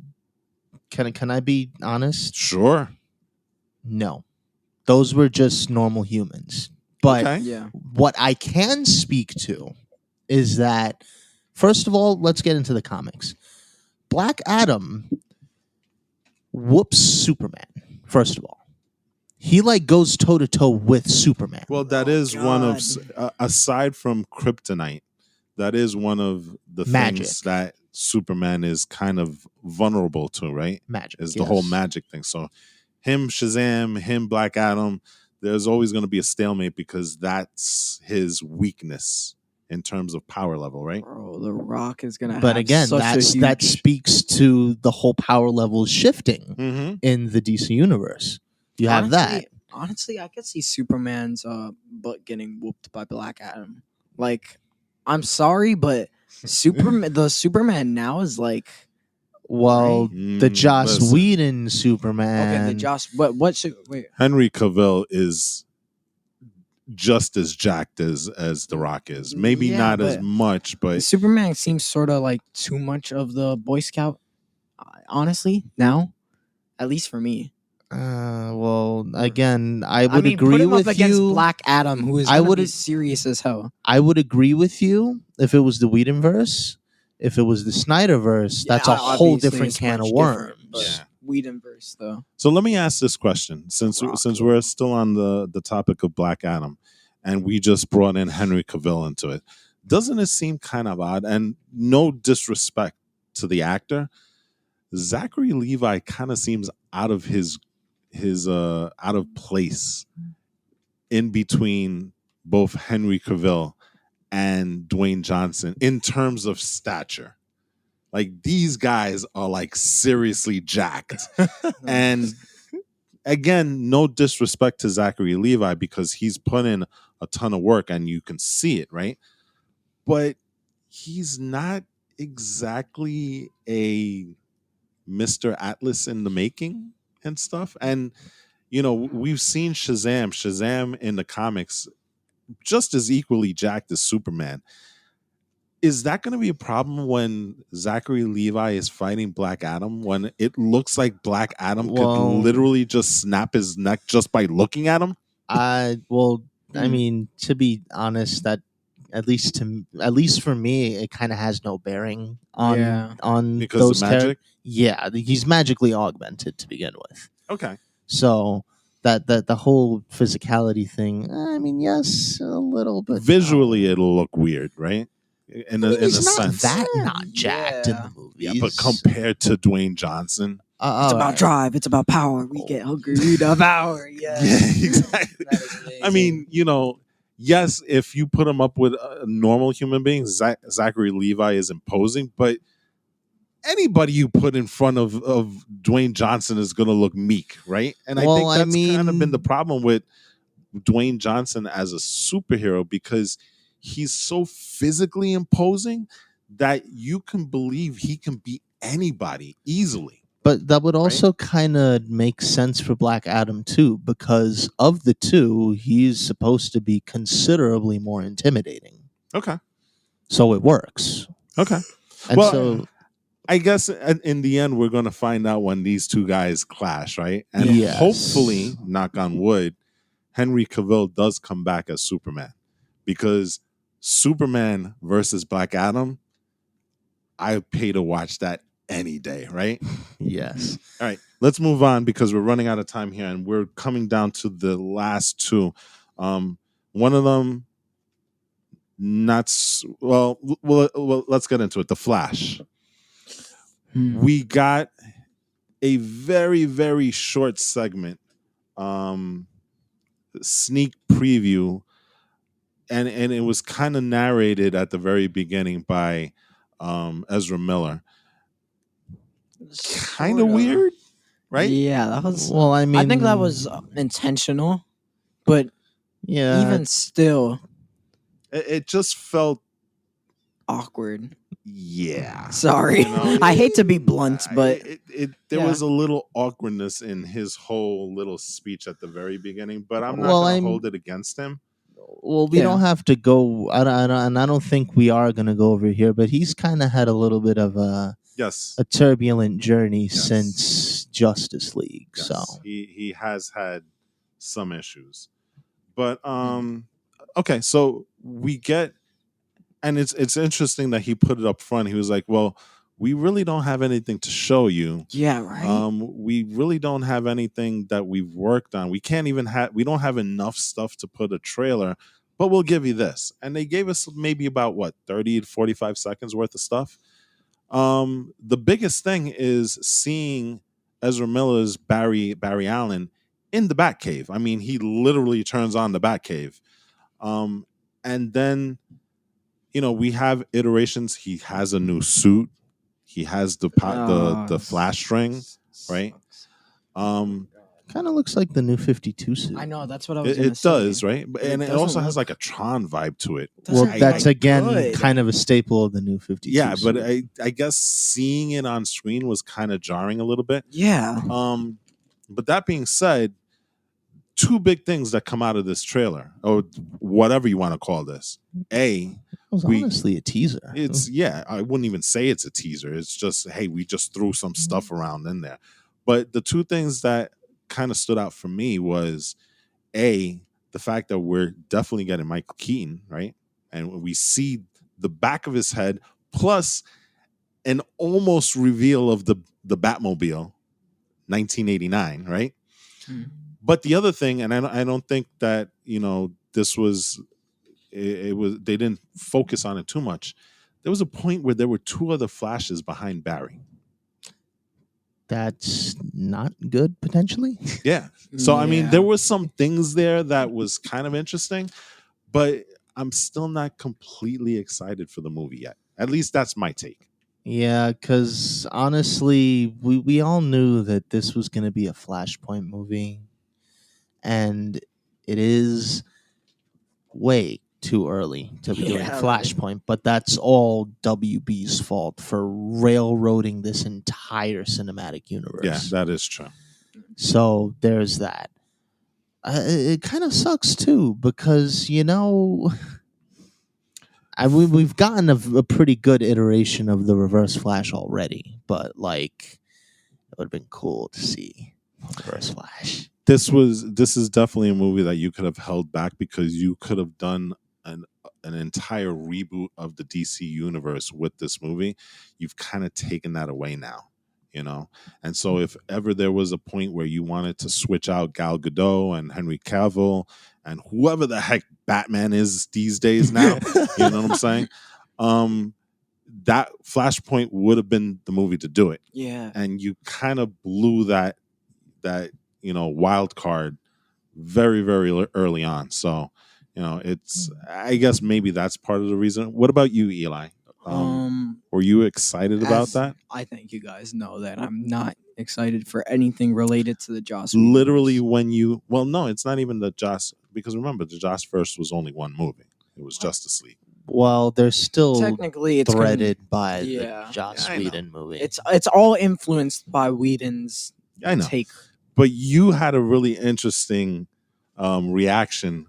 can I be honest? Sure. No. Those were just normal humans. But Okay. Yeah. what I can speak to is that, first of all, let's get into the comics. Black Adam whoops Superman, first of all. He like goes toe to toe with Superman. Well, that Oh, is one of God. aside from kryptonite, that is one of the Magic. things that Superman is kind of vulnerable to, right? Magic. Is the whole magic thing. So him Shazam, him Black Adam, there's always going to be a stalemate because that's his weakness in terms of power level, right? Bro, The Rock is gonna But have again, such that a huge... speaks to the whole power level shifting Mm-hmm. in the DC universe. You have that. Honestly, I could see Superman's butt getting whooped by Black Adam. Like, I'm sorry, but the Superman now is like... Well, the Joss Listen, Whedon Superman. Okay, the Joss... Wait. Henry Cavill is just as jacked as The Rock is. Maybe Yeah, not as but much, but Superman seems sort of like too much of the Boy Scout, honestly, now. At least for me. Well, again, I would put agree him with up against you. Black Adam, who is I gonna would be ag- serious as hell. I would agree with you if it was the Whedonverse. If it was the Snyderverse, that's a whole Obviously, different it's can of much worms. different, but Yeah. Whedonverse, though. So let me ask this question, since Rock. we're still on the topic of Black Adam, and we just brought in Henry Cavill into it. Doesn't it seem kind of odd? And no disrespect to the actor, Zachary Levi kind of seems out of his out of place in between both Henry Cavill and Dwayne Johnson in terms of stature. Like these guys are like seriously jacked. And again, no disrespect to Zachary Levi because he's put in a ton of work and you can see it, right? But he's not exactly a Mr. Atlas in the making and stuff. And, you know, we've seen Shazam in the comics just as equally jacked as Superman. Is that going to be a problem when Zachary Levi is fighting Black Adam, when it looks like Black Adam could literally just snap his neck just by looking at him? I mean, to be honest, that at least for me, it kind of has no bearing on Because those of magic? Yeah, he's magically augmented to begin with. Okay. So that the whole physicality thing, I mean, yes, a little bit. Visually, it'll look weird, right? In a he's not sense. that not jacked in Yeah. the movies. Yeah, but compared to Dwayne Johnson. It's about drive. It's about power. We get hungry. We need power. Yeah. Yeah, exactly. That is amazing. I mean, you know, yes, if you put him up with a normal human being, Zachary Levi is imposing, but anybody you put in front of Dwayne Johnson is going to look meek, right? And I think that's kind of been the problem with Dwayne Johnson as a superhero because he's so physically imposing that you can believe he can beat anybody easily. But that would also kind of make sense for Black Adam too, because of the two, he's supposed to be considerably more intimidating. Okay. So it works. Okay. And so I guess in the end, we're going to find out when these two guys clash, right? And Yes. hopefully, knock on wood, Henry Cavill does come back as Superman. Because Superman versus Black Adam, I pay to watch that any day, right? Yes. All right, let's move on because we're running out of time here and we're coming down to the last two. One of them, well, let's get into it. The Flash. We got a very, very short segment, sneak preview, and it was kind of narrated at the very beginning by Ezra Miller. kind of Sorta. weird, right? Yeah, that was. Well, I mean, I think that was intentional, but yeah. even still It just felt, awkward. yeah. Sorry, You know, I hate to be blunt, but there yeah. was a little awkwardness in his whole little speech at the very beginning, but I'm not Well, going to I'm- hold it against him. Well, we Yeah. don't have to go. And I don't think we are going to go over here. But he's kind of had a little bit of Yes. a turbulent journey Yes. since Justice League. Yes. So He has had some issues. But okay, so we get, and it's interesting that he put it up front. He was like, "Well, we really don't have anything to show you. Yeah, right. We really don't have anything that we've worked on. We can't even we don't have enough stuff to put a trailer, but we'll give you this." And they gave us maybe about what 30 to 45 seconds worth of stuff. The biggest thing is seeing Ezra Miller's Barry Allen in the Batcave. I mean, he literally turns on the Batcave. And then, you know, we have iterations. He has a new suit. He has the flash string, right? kind of looks like the new 52 suit. I know that's what I was. It gonna say. does, right? And it doesn't also has look- like a Tron vibe to it. Well, Doesn't that's look again good. kind of a staple of the new 52. Yeah, but suit. I guess seeing it on screen was kind of jarring a little bit. Yeah. But that being said, two big things that come out of this trailer, or whatever you want to call this. It was honestly a teaser. It's I wouldn't even say it's a teaser. It's just, hey, we just threw some stuff around in there. But the two things that kind of stood out for me was the fact that we're definitely getting Michael Keaton, right? And we see the back of his head, plus an almost reveal of the Batmobile, 1989, right? But the other thing, and I don't think that, you know, this was it was, they didn't focus on it too much. There was a point where there were two other flashes behind Barry. That's not good, potentially. Yeah. So I mean, Yeah. there were some things there that was kind of interesting, but I'm still not completely excited for the movie yet. At least that's my take. Yeah, because honestly, we all knew that this was going to be a Flashpoint movie, and it is way too early to be doing Yeah, Flashpoint, but that's all WB's fault for railroading this entire cinematic universe. Yeah, that is true. So there's that. It kind of sucks too, because, you know, we've gotten a pretty good iteration of the Reverse Flash already, but like, it would have been cool to see Reverse Flash. This is definitely a movie that you could have held back, because you could have done an entire reboot of the DC universe with this movie. You've kind of taken that away now, you know? And so if ever there was a point where you wanted to switch out Gal Gadot and Henry Cavill and whoever the heck Batman is these days now, you know what I'm saying? That Flashpoint would have been the movie to do it. Yeah. And you kind of blew that you know, wild card very, very early on. So, you know, it's, I guess maybe that's part of the reason. What about you, Eli? Were you excited about that? I think you guys know that I'm not excited for anything related to the Joss. Literally, movies. when well, no, it's not even the Joss, because remember, the Joss first was only one movie. It was Justice League. Well, they're still Technically, it's threaded by yeah. the Joss Yeah, I know. Whedon movie. It's all influenced by Whedon's I know. take. But you had a really interesting reaction,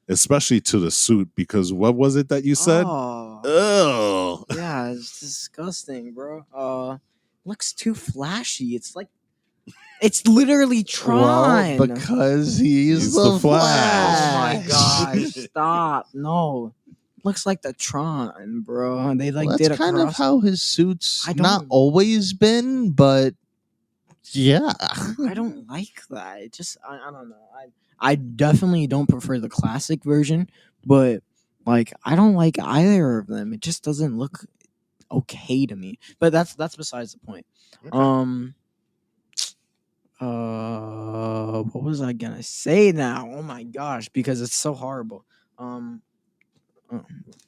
especially to the suit, because what was it that you said? Oh, Oh, yeah, it's disgusting, bro. Looks too flashy. It's like, it's literally Tron. Well, because he's the Flash. Oh my gosh! Stop! No, looks like the Tron, bro. They like Well, did that's a kind of cross. how his suits I not don't- always been, but yeah. I don't like that. It just I don't know. I definitely don't prefer the classic version, but like I don't like either of them. It just doesn't look okay to me. But that's besides the point. Okay. What was I gonna say now? Oh my gosh, because it's so horrible.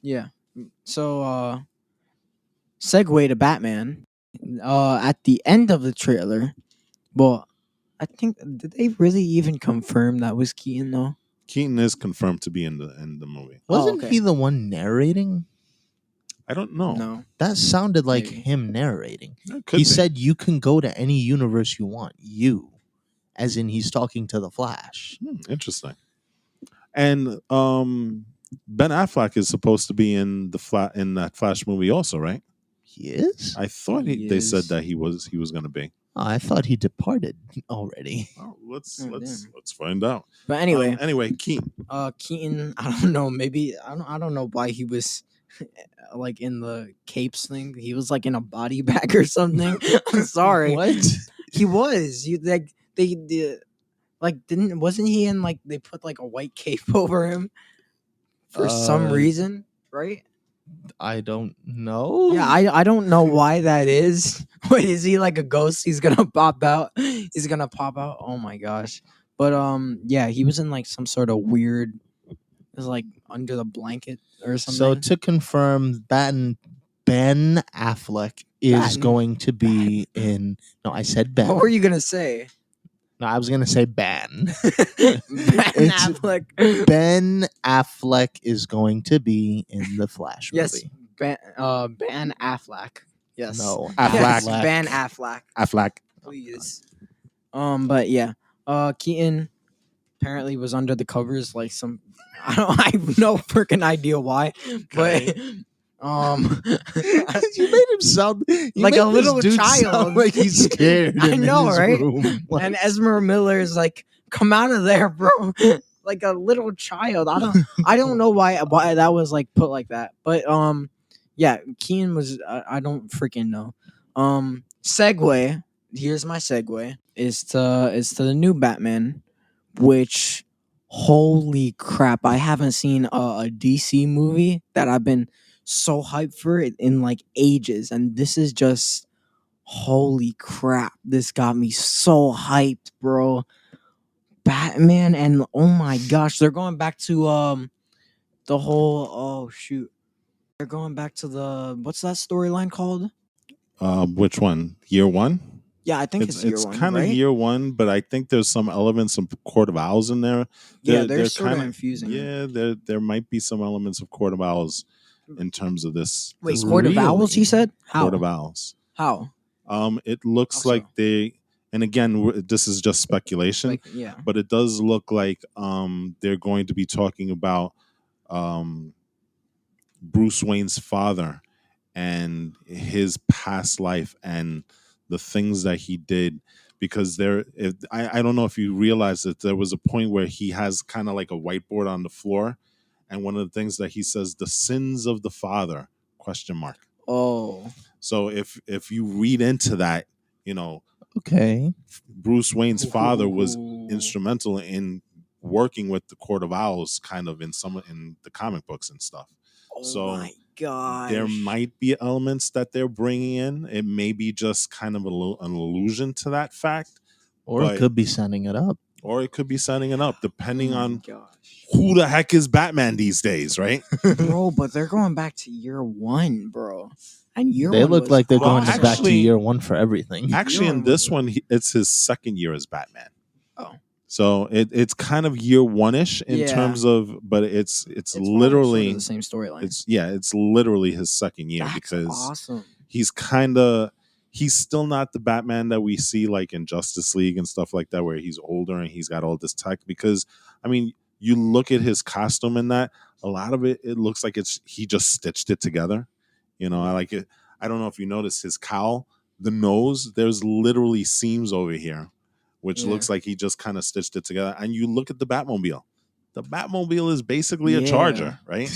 Yeah. So segue to Batman. At the end of the trailer, well, I think did they really even confirm that was Keaton though? Keaton is confirmed to be in the movie. Wasn't okay. he the one narrating? I don't know. No. That sounded like Maybe. him narrating. It could He be. said you can go to any universe you want. You, as in he's talking to the Flash. Interesting. And Ben Affleck is supposed to be in in that Flash movie also, right? He is? I thought He they said is. that he was going to be. Oh, I thought he departed already. Well, let's Oh, damn. find out. But anyway, Anyway, Keaton. Keaton, I don't know, maybe I don't know why he was like in the capes thing. He was like in a body bag or something. I'm sorry. What? He was. You like they like didn't wasn't he in like they put like a white cape over him for some reason, right? I don't know. Yeah, I don't know why that is. Wait, is he like a ghost? He's gonna pop out. He's gonna pop out. Oh my gosh. But yeah, he was in like some sort of weird. It was like under the blanket or So something. to confirm, Ben Affleck is Batten. going to be in. No, I said Ben. What were you gonna say? No, I was gonna say Ben. Ben It's Affleck. Ben Affleck is going to be in the Flash Yes, movie. Ben Affleck. Yes. No, Yes, Affleck. Ben Affleck. Affleck. Please. But yeah. Keaton apparently was under the covers like some I have no freaking idea why. But You made him sound Like made a this little dude child. sound like he's scared. I in know, his right? room. Like, and Esmer Miller is like, come out of there, bro. Like a little child. I don't know why that was like put like that. But yeah, Keaton was I don't freaking know. Segue. Here's my segue. Is to the new Batman, which holy crap, I haven't seen a DC movie that I've been so hyped for it in like ages, and this is just holy crap. This got me so hyped, bro. Batman, and oh my gosh, they're going back to the whole oh shoot. They're going back to the what's that storyline called? Which one? Year one? Yeah, I think it's year one, kind of right? year one, but I think there's some elements of Court of Owls in there. Yeah, they're sort of kinda- infusing. Yeah, there might be some elements of Court of Owls in terms of this. Wait, this Court of Really? Owls, you said? How? Court of Owls. How? It looks How like so? they, and again, this is just speculation, Like, yeah. but it does look like they're going to be talking about Bruce Wayne's father and his past life and the things that he did, because I don't know if you realize that there was a point where he has kind of like a whiteboard on the floor, and one of the things that he says, the sins of the father ? Oh. So if you read into that, okay. Bruce Wayne's father was Ooh. instrumental in working with the Court of Owls kind of in the comic books and stuff. Oh So my god. there might be elements that they're bringing in. It may be just kind of an allusion to that fact, Or it could be setting it up. or it could be setting it up, depending on gosh. who the heck is Batman these days, right? Bro, but they're going back to year one, bro. And year They one look was like they're going awesome. back to actually- year one for everything. Actually, in Bjorn this was- one, it's his second year as Batman. Oh. So it's kind of year one-ish in Yeah. terms of, but it's probably literally sort of the same storyline. it's literally his second year. That's because awesome. he's still not the Batman that we see like in Justice League and stuff like that, where he's older and he's got all this tech. Because I mean, you look at his costume in that, a lot of it looks like he just stitched it together. I like it. I don't know if you noticed his cowl, the nose, there's literally seams over here, which Yeah. looks like he just kind of stitched it together. And you look at the Batmobile. The Batmobile is basically a Yeah. Charger, right?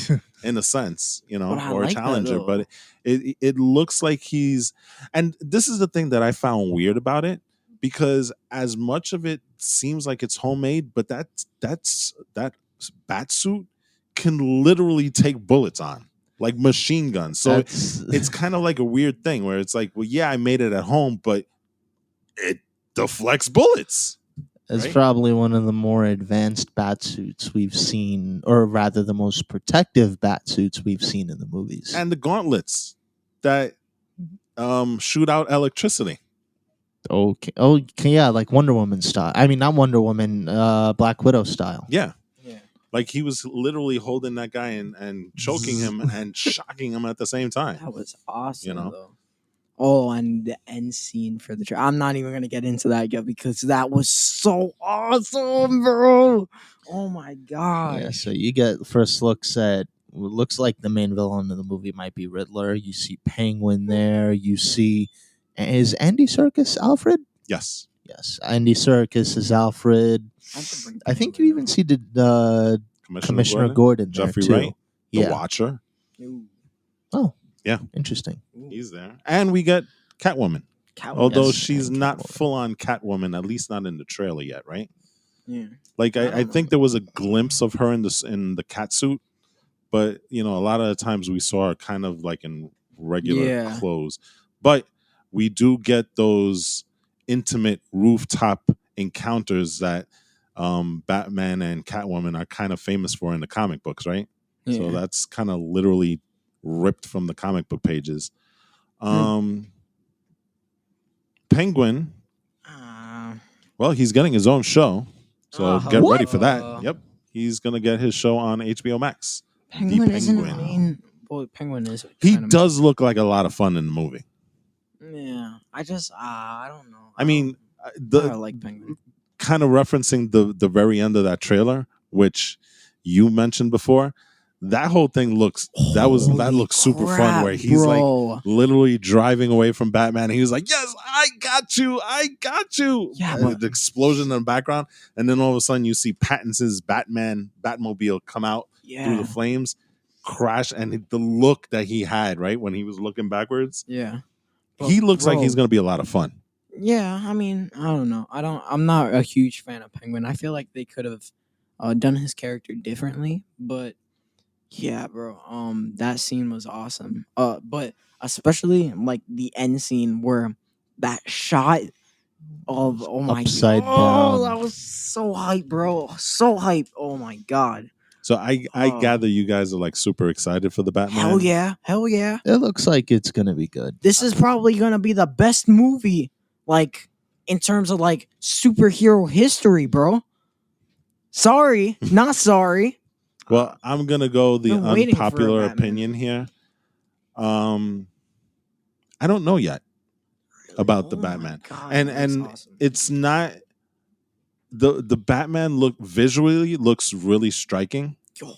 In a sense, But I or a like that, Challenger. though. But it looks like and this is the thing that I found weird about it, because as much of it seems like it's homemade, but that bat suit can literally take bullets on, like machine guns. So it's kind of like a weird thing where it's like, well, yeah, I made it at home, but it deflects bullets. It's right? probably one of the more advanced bat suits we've seen, or rather the most protective bat suits we've seen in the movies. And the gauntlets that shoot out electricity. Okay. Oh, yeah, like Wonder Woman style. I mean, not Wonder Woman, Black Widow style. Yeah. Yeah. Like he was literally holding that guy and choking him and shocking him at the same time. That was awesome, You know? though. Oh, and the end scene for the I'm not even gonna get into that yet because that was so awesome, bro. Oh my gosh. Yeah, so you get first looks at what looks like the main villain of the movie might be Riddler. You see Penguin there. You see, is Andy Serkis Alfred? Yes. Yes, Andy Serkis is Alfred. I think you even see the Commissioner Gordon there Jeffrey too. Wright, the Yeah. Watcher. Ooh. Oh, Yeah. interesting. He's there. And we get Catwoman. Catwoman. Although Yes, she's and not Catwoman. full on Catwoman, at least not in the trailer yet, right? Yeah. Like I don't I know. think there was a glimpse of her in the cat suit, but you know, a lot of the times we saw her kind of like in regular Yeah. clothes. But we do get those intimate rooftop encounters that Batman and Catwoman are kind of famous for in the comic books, right? Yeah. So that's kind of literally ripped from the comic book pages. Penguin, well, he's getting his own show, so get ready for that. Yep, he's gonna get his show on HBO Max. Penguin The isn't Penguin. a main. Well, Penguin is. He kinda does look like a lot of fun in the movie. Yeah, I just I don't know. I mean, I the like Penguin. kind of referencing the very end of that trailer, which you mentioned before. That whole thing looks that looks super fun. Where he's like literally driving away from Batman, and he was like, "Yes, I got you, I got you." Yeah, and the explosion in the background, and then all of a sudden you see Pattinson's Batmobile come out through the flames, crash, and the look that he had right when he was looking backwards. Yeah, he looks like he's going to be a lot of fun. Yeah, I mean, I don't know. I'm not a huge fan of Penguin. I feel like they could have done his character differently, but yeah, bro. That scene was awesome. But especially like the end scene where that shot of Upside oh, down. that was so hype, bro. So hype. Oh my god. So I gather you guys are like super excited for the Batman. Hell yeah. Hell yeah. It looks like it's gonna be good. This is probably gonna be the best movie, like in terms of like superhero history, bro. Sorry, not sorry. Well, I'm gonna go the been waiting for a unpopular Batman opinion here. I don't know yet about the Oh my God, God, and that's and awesome. it's not the Batman look visually looks really striking. Yeah,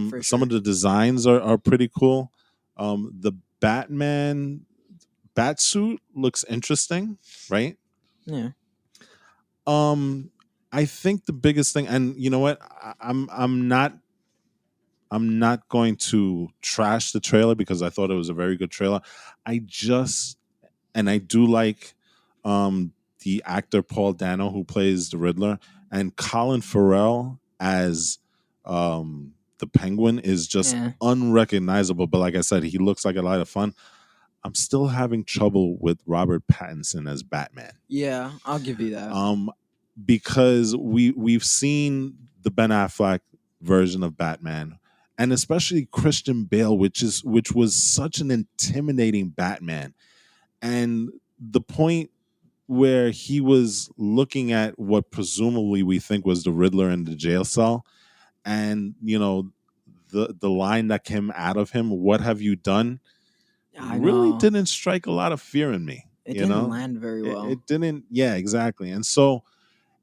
for Some sure. of the designs are pretty cool. The Batman Batsuit looks interesting, right? Yeah. I think the biggest thing, and you know what, I'm not going to trash the trailer because I thought it was a very good trailer. I do like the actor Paul Dano who plays the Riddler, and Colin Farrell as the Penguin is just unrecognizable. But like I said, he looks like a lot of fun. I'm still having trouble with Robert Pattinson as Batman. Yeah, I'll give you that. Because we've seen the Ben Affleck version of Batman, and especially Christian Bale, which was such an intimidating Batman. And the point where he was looking at what presumably we think was the Riddler in the jail cell, and you know, the line that came out of him, "What have you done?" really didn't strike a lot of fear in me. It didn't land very well. It didn't. Yeah, exactly. And so,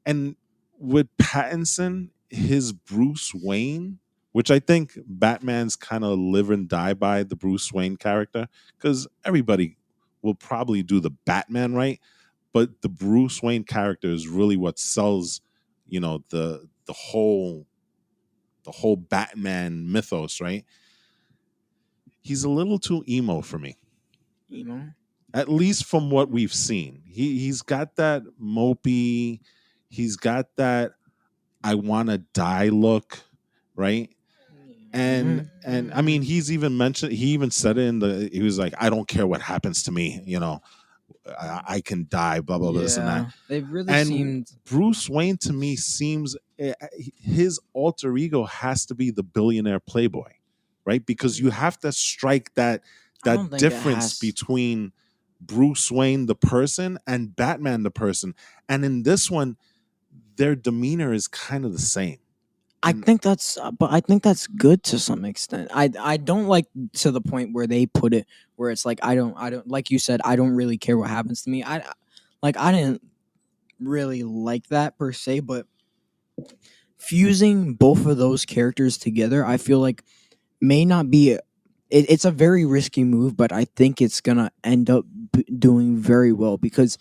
and with Pattinson, his Bruce Wayne, which I think Batman's kind of live and die by the Bruce Wayne character, because everybody will probably do the Batman right, but the Bruce Wayne character is really what sells, you know, the whole Batman mythos, right? He's a little too emo for me. Emo? At least from what we've seen. He's got that mopey, he's got that I want to die look, right? And I mean, he even said it he was like, I don't care what happens to me, you know, I can die, blah blah blah, this and that. They've really And seemed Bruce Wayne to me seems his alter ego has to be the billionaire playboy, right? Because you have to strike that I don't think difference between Bruce Wayne the person and Batman the person. And in this one, their demeanor is kind of the same. I think that's, but I think that's good to some extent. I don't like to the point where they put it where it's like I don't like you said, I don't really care what happens to me. I didn't really like that per se, but fusing both of those characters together, I feel like may not be. It's a very risky move, but I think it's gonna end up doing very well because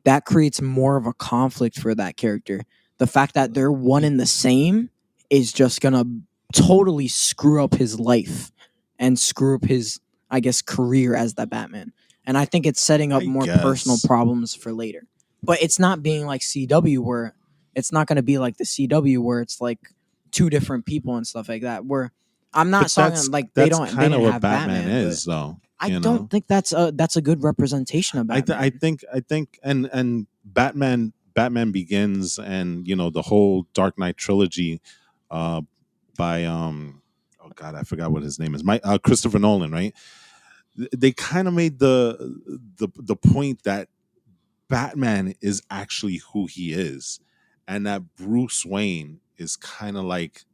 that creates more of a conflict for that character. The fact that they're one and the same is just gonna totally screw up his life and screw up his, I guess, career as the Batman. And I think it's setting up more personal problems for later. But it's not being like CW where it's not gonna be like the CW where it's like two different people and stuff like that. Where I'm not saying like they don't kind of what have Batman is though. I don't think that's a good representation of Batman. I think and Batman Begins and the whole Dark Knight trilogy by oh god, I forgot what his name is. Christopher Nolan, right? They kind of made the point that Batman is actually who he is, and that Bruce Wayne is kind of like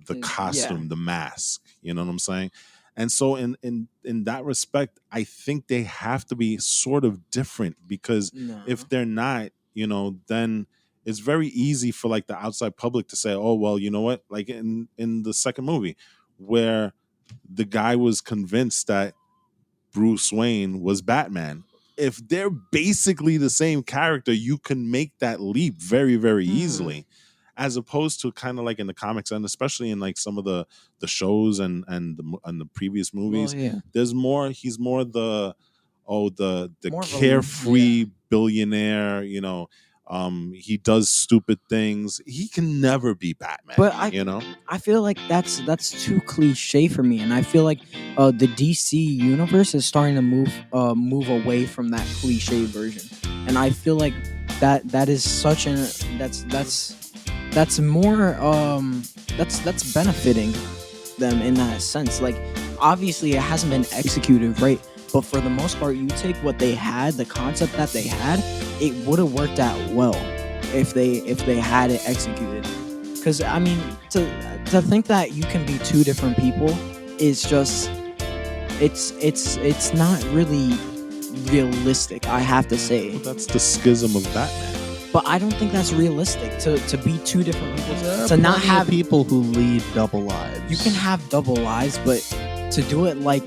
the costume, the mask. You know what I'm saying? And so in that respect, I think they have to be sort of different because if they're not, then it's very easy for like the outside public to say, oh, well, you know what? Like in the second movie where the guy was convinced that Bruce Wayne was Batman. If they're basically the same character, you can make that leap very, very easily. As opposed to kind of like in the comics and especially in like some of the shows and the previous movies, there's more. He's more the more carefree billionaire. He does stupid things. He can never be Batman. But I feel like that's too cliche for me, and I feel like the DC universe is starting to move away from that cliche version, and I feel like that is such an that's more that's benefiting them in that sense. Like obviously it hasn't been executed right, but for the most part you take what they had, the concept that they had, it would have worked out well if they had it executed. Because I mean to think that you can be two different people is just it's not really realistic, I have to say. Well, that's the schism of Batman. But I don't think that's realistic to be two different people. To not have people who lead double lives. You can have double lives, but to do it like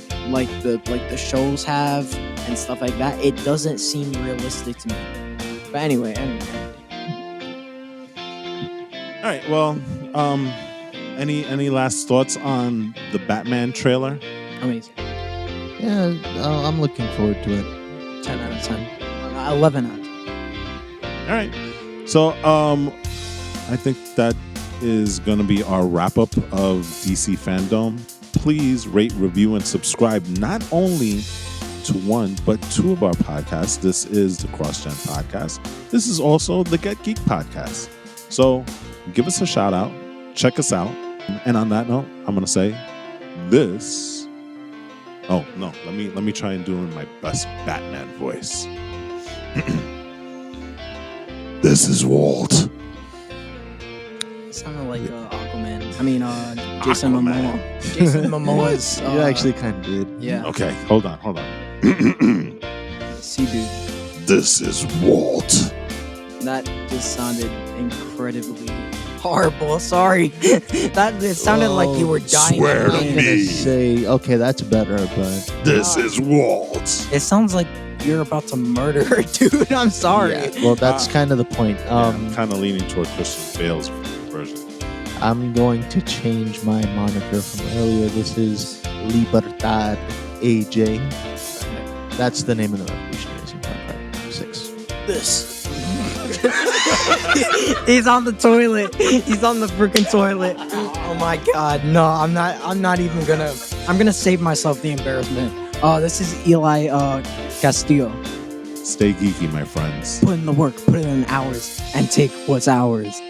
the shows have and stuff like that, it doesn't seem realistic to me. But anyway. All right. Well, any last thoughts on the Batman trailer? Amazing. Yeah, I'm looking forward to it. 10 out of 10. 11 out of 10. All right. So I think that is going to be our wrap-up of DC Fandome. Please rate, review, and subscribe not only to one, but two of our podcasts. This is the CrossGen Podcast. This is also the Get Geek Podcast. So give us a shout out. Check us out. And on that note, I'm going to say this. Oh, no. Let me try and do it in my best Batman voice. This is Walt. It sounded like Aquaman. I mean, Jason Momoa. Jason Momoa's. You actually kind of did. Yeah. Okay, hold on. See, dude. This is Walt. That just sounded incredibly horrible. Sorry. It sounded like you were dying. Swear to me. Say, okay, that's better, but this is Walt. It sounds like you're about to murder her, dude. I'm sorry. Yeah, well, that's kind of the point. I'm kind of leaning toward Christian Bale's version. I'm going to change my moniker from earlier. This is Libertad AJ. That's the name of the Revolutionaries in Part 6. This. He's on the toilet. He's on the freaking toilet. Oh my god. No, I'm not even gonna. I'm gonna save myself the embarrassment. This is Eli Castillo. Stay geeky, my friends. Put in the work, put in the hours, and take what's ours.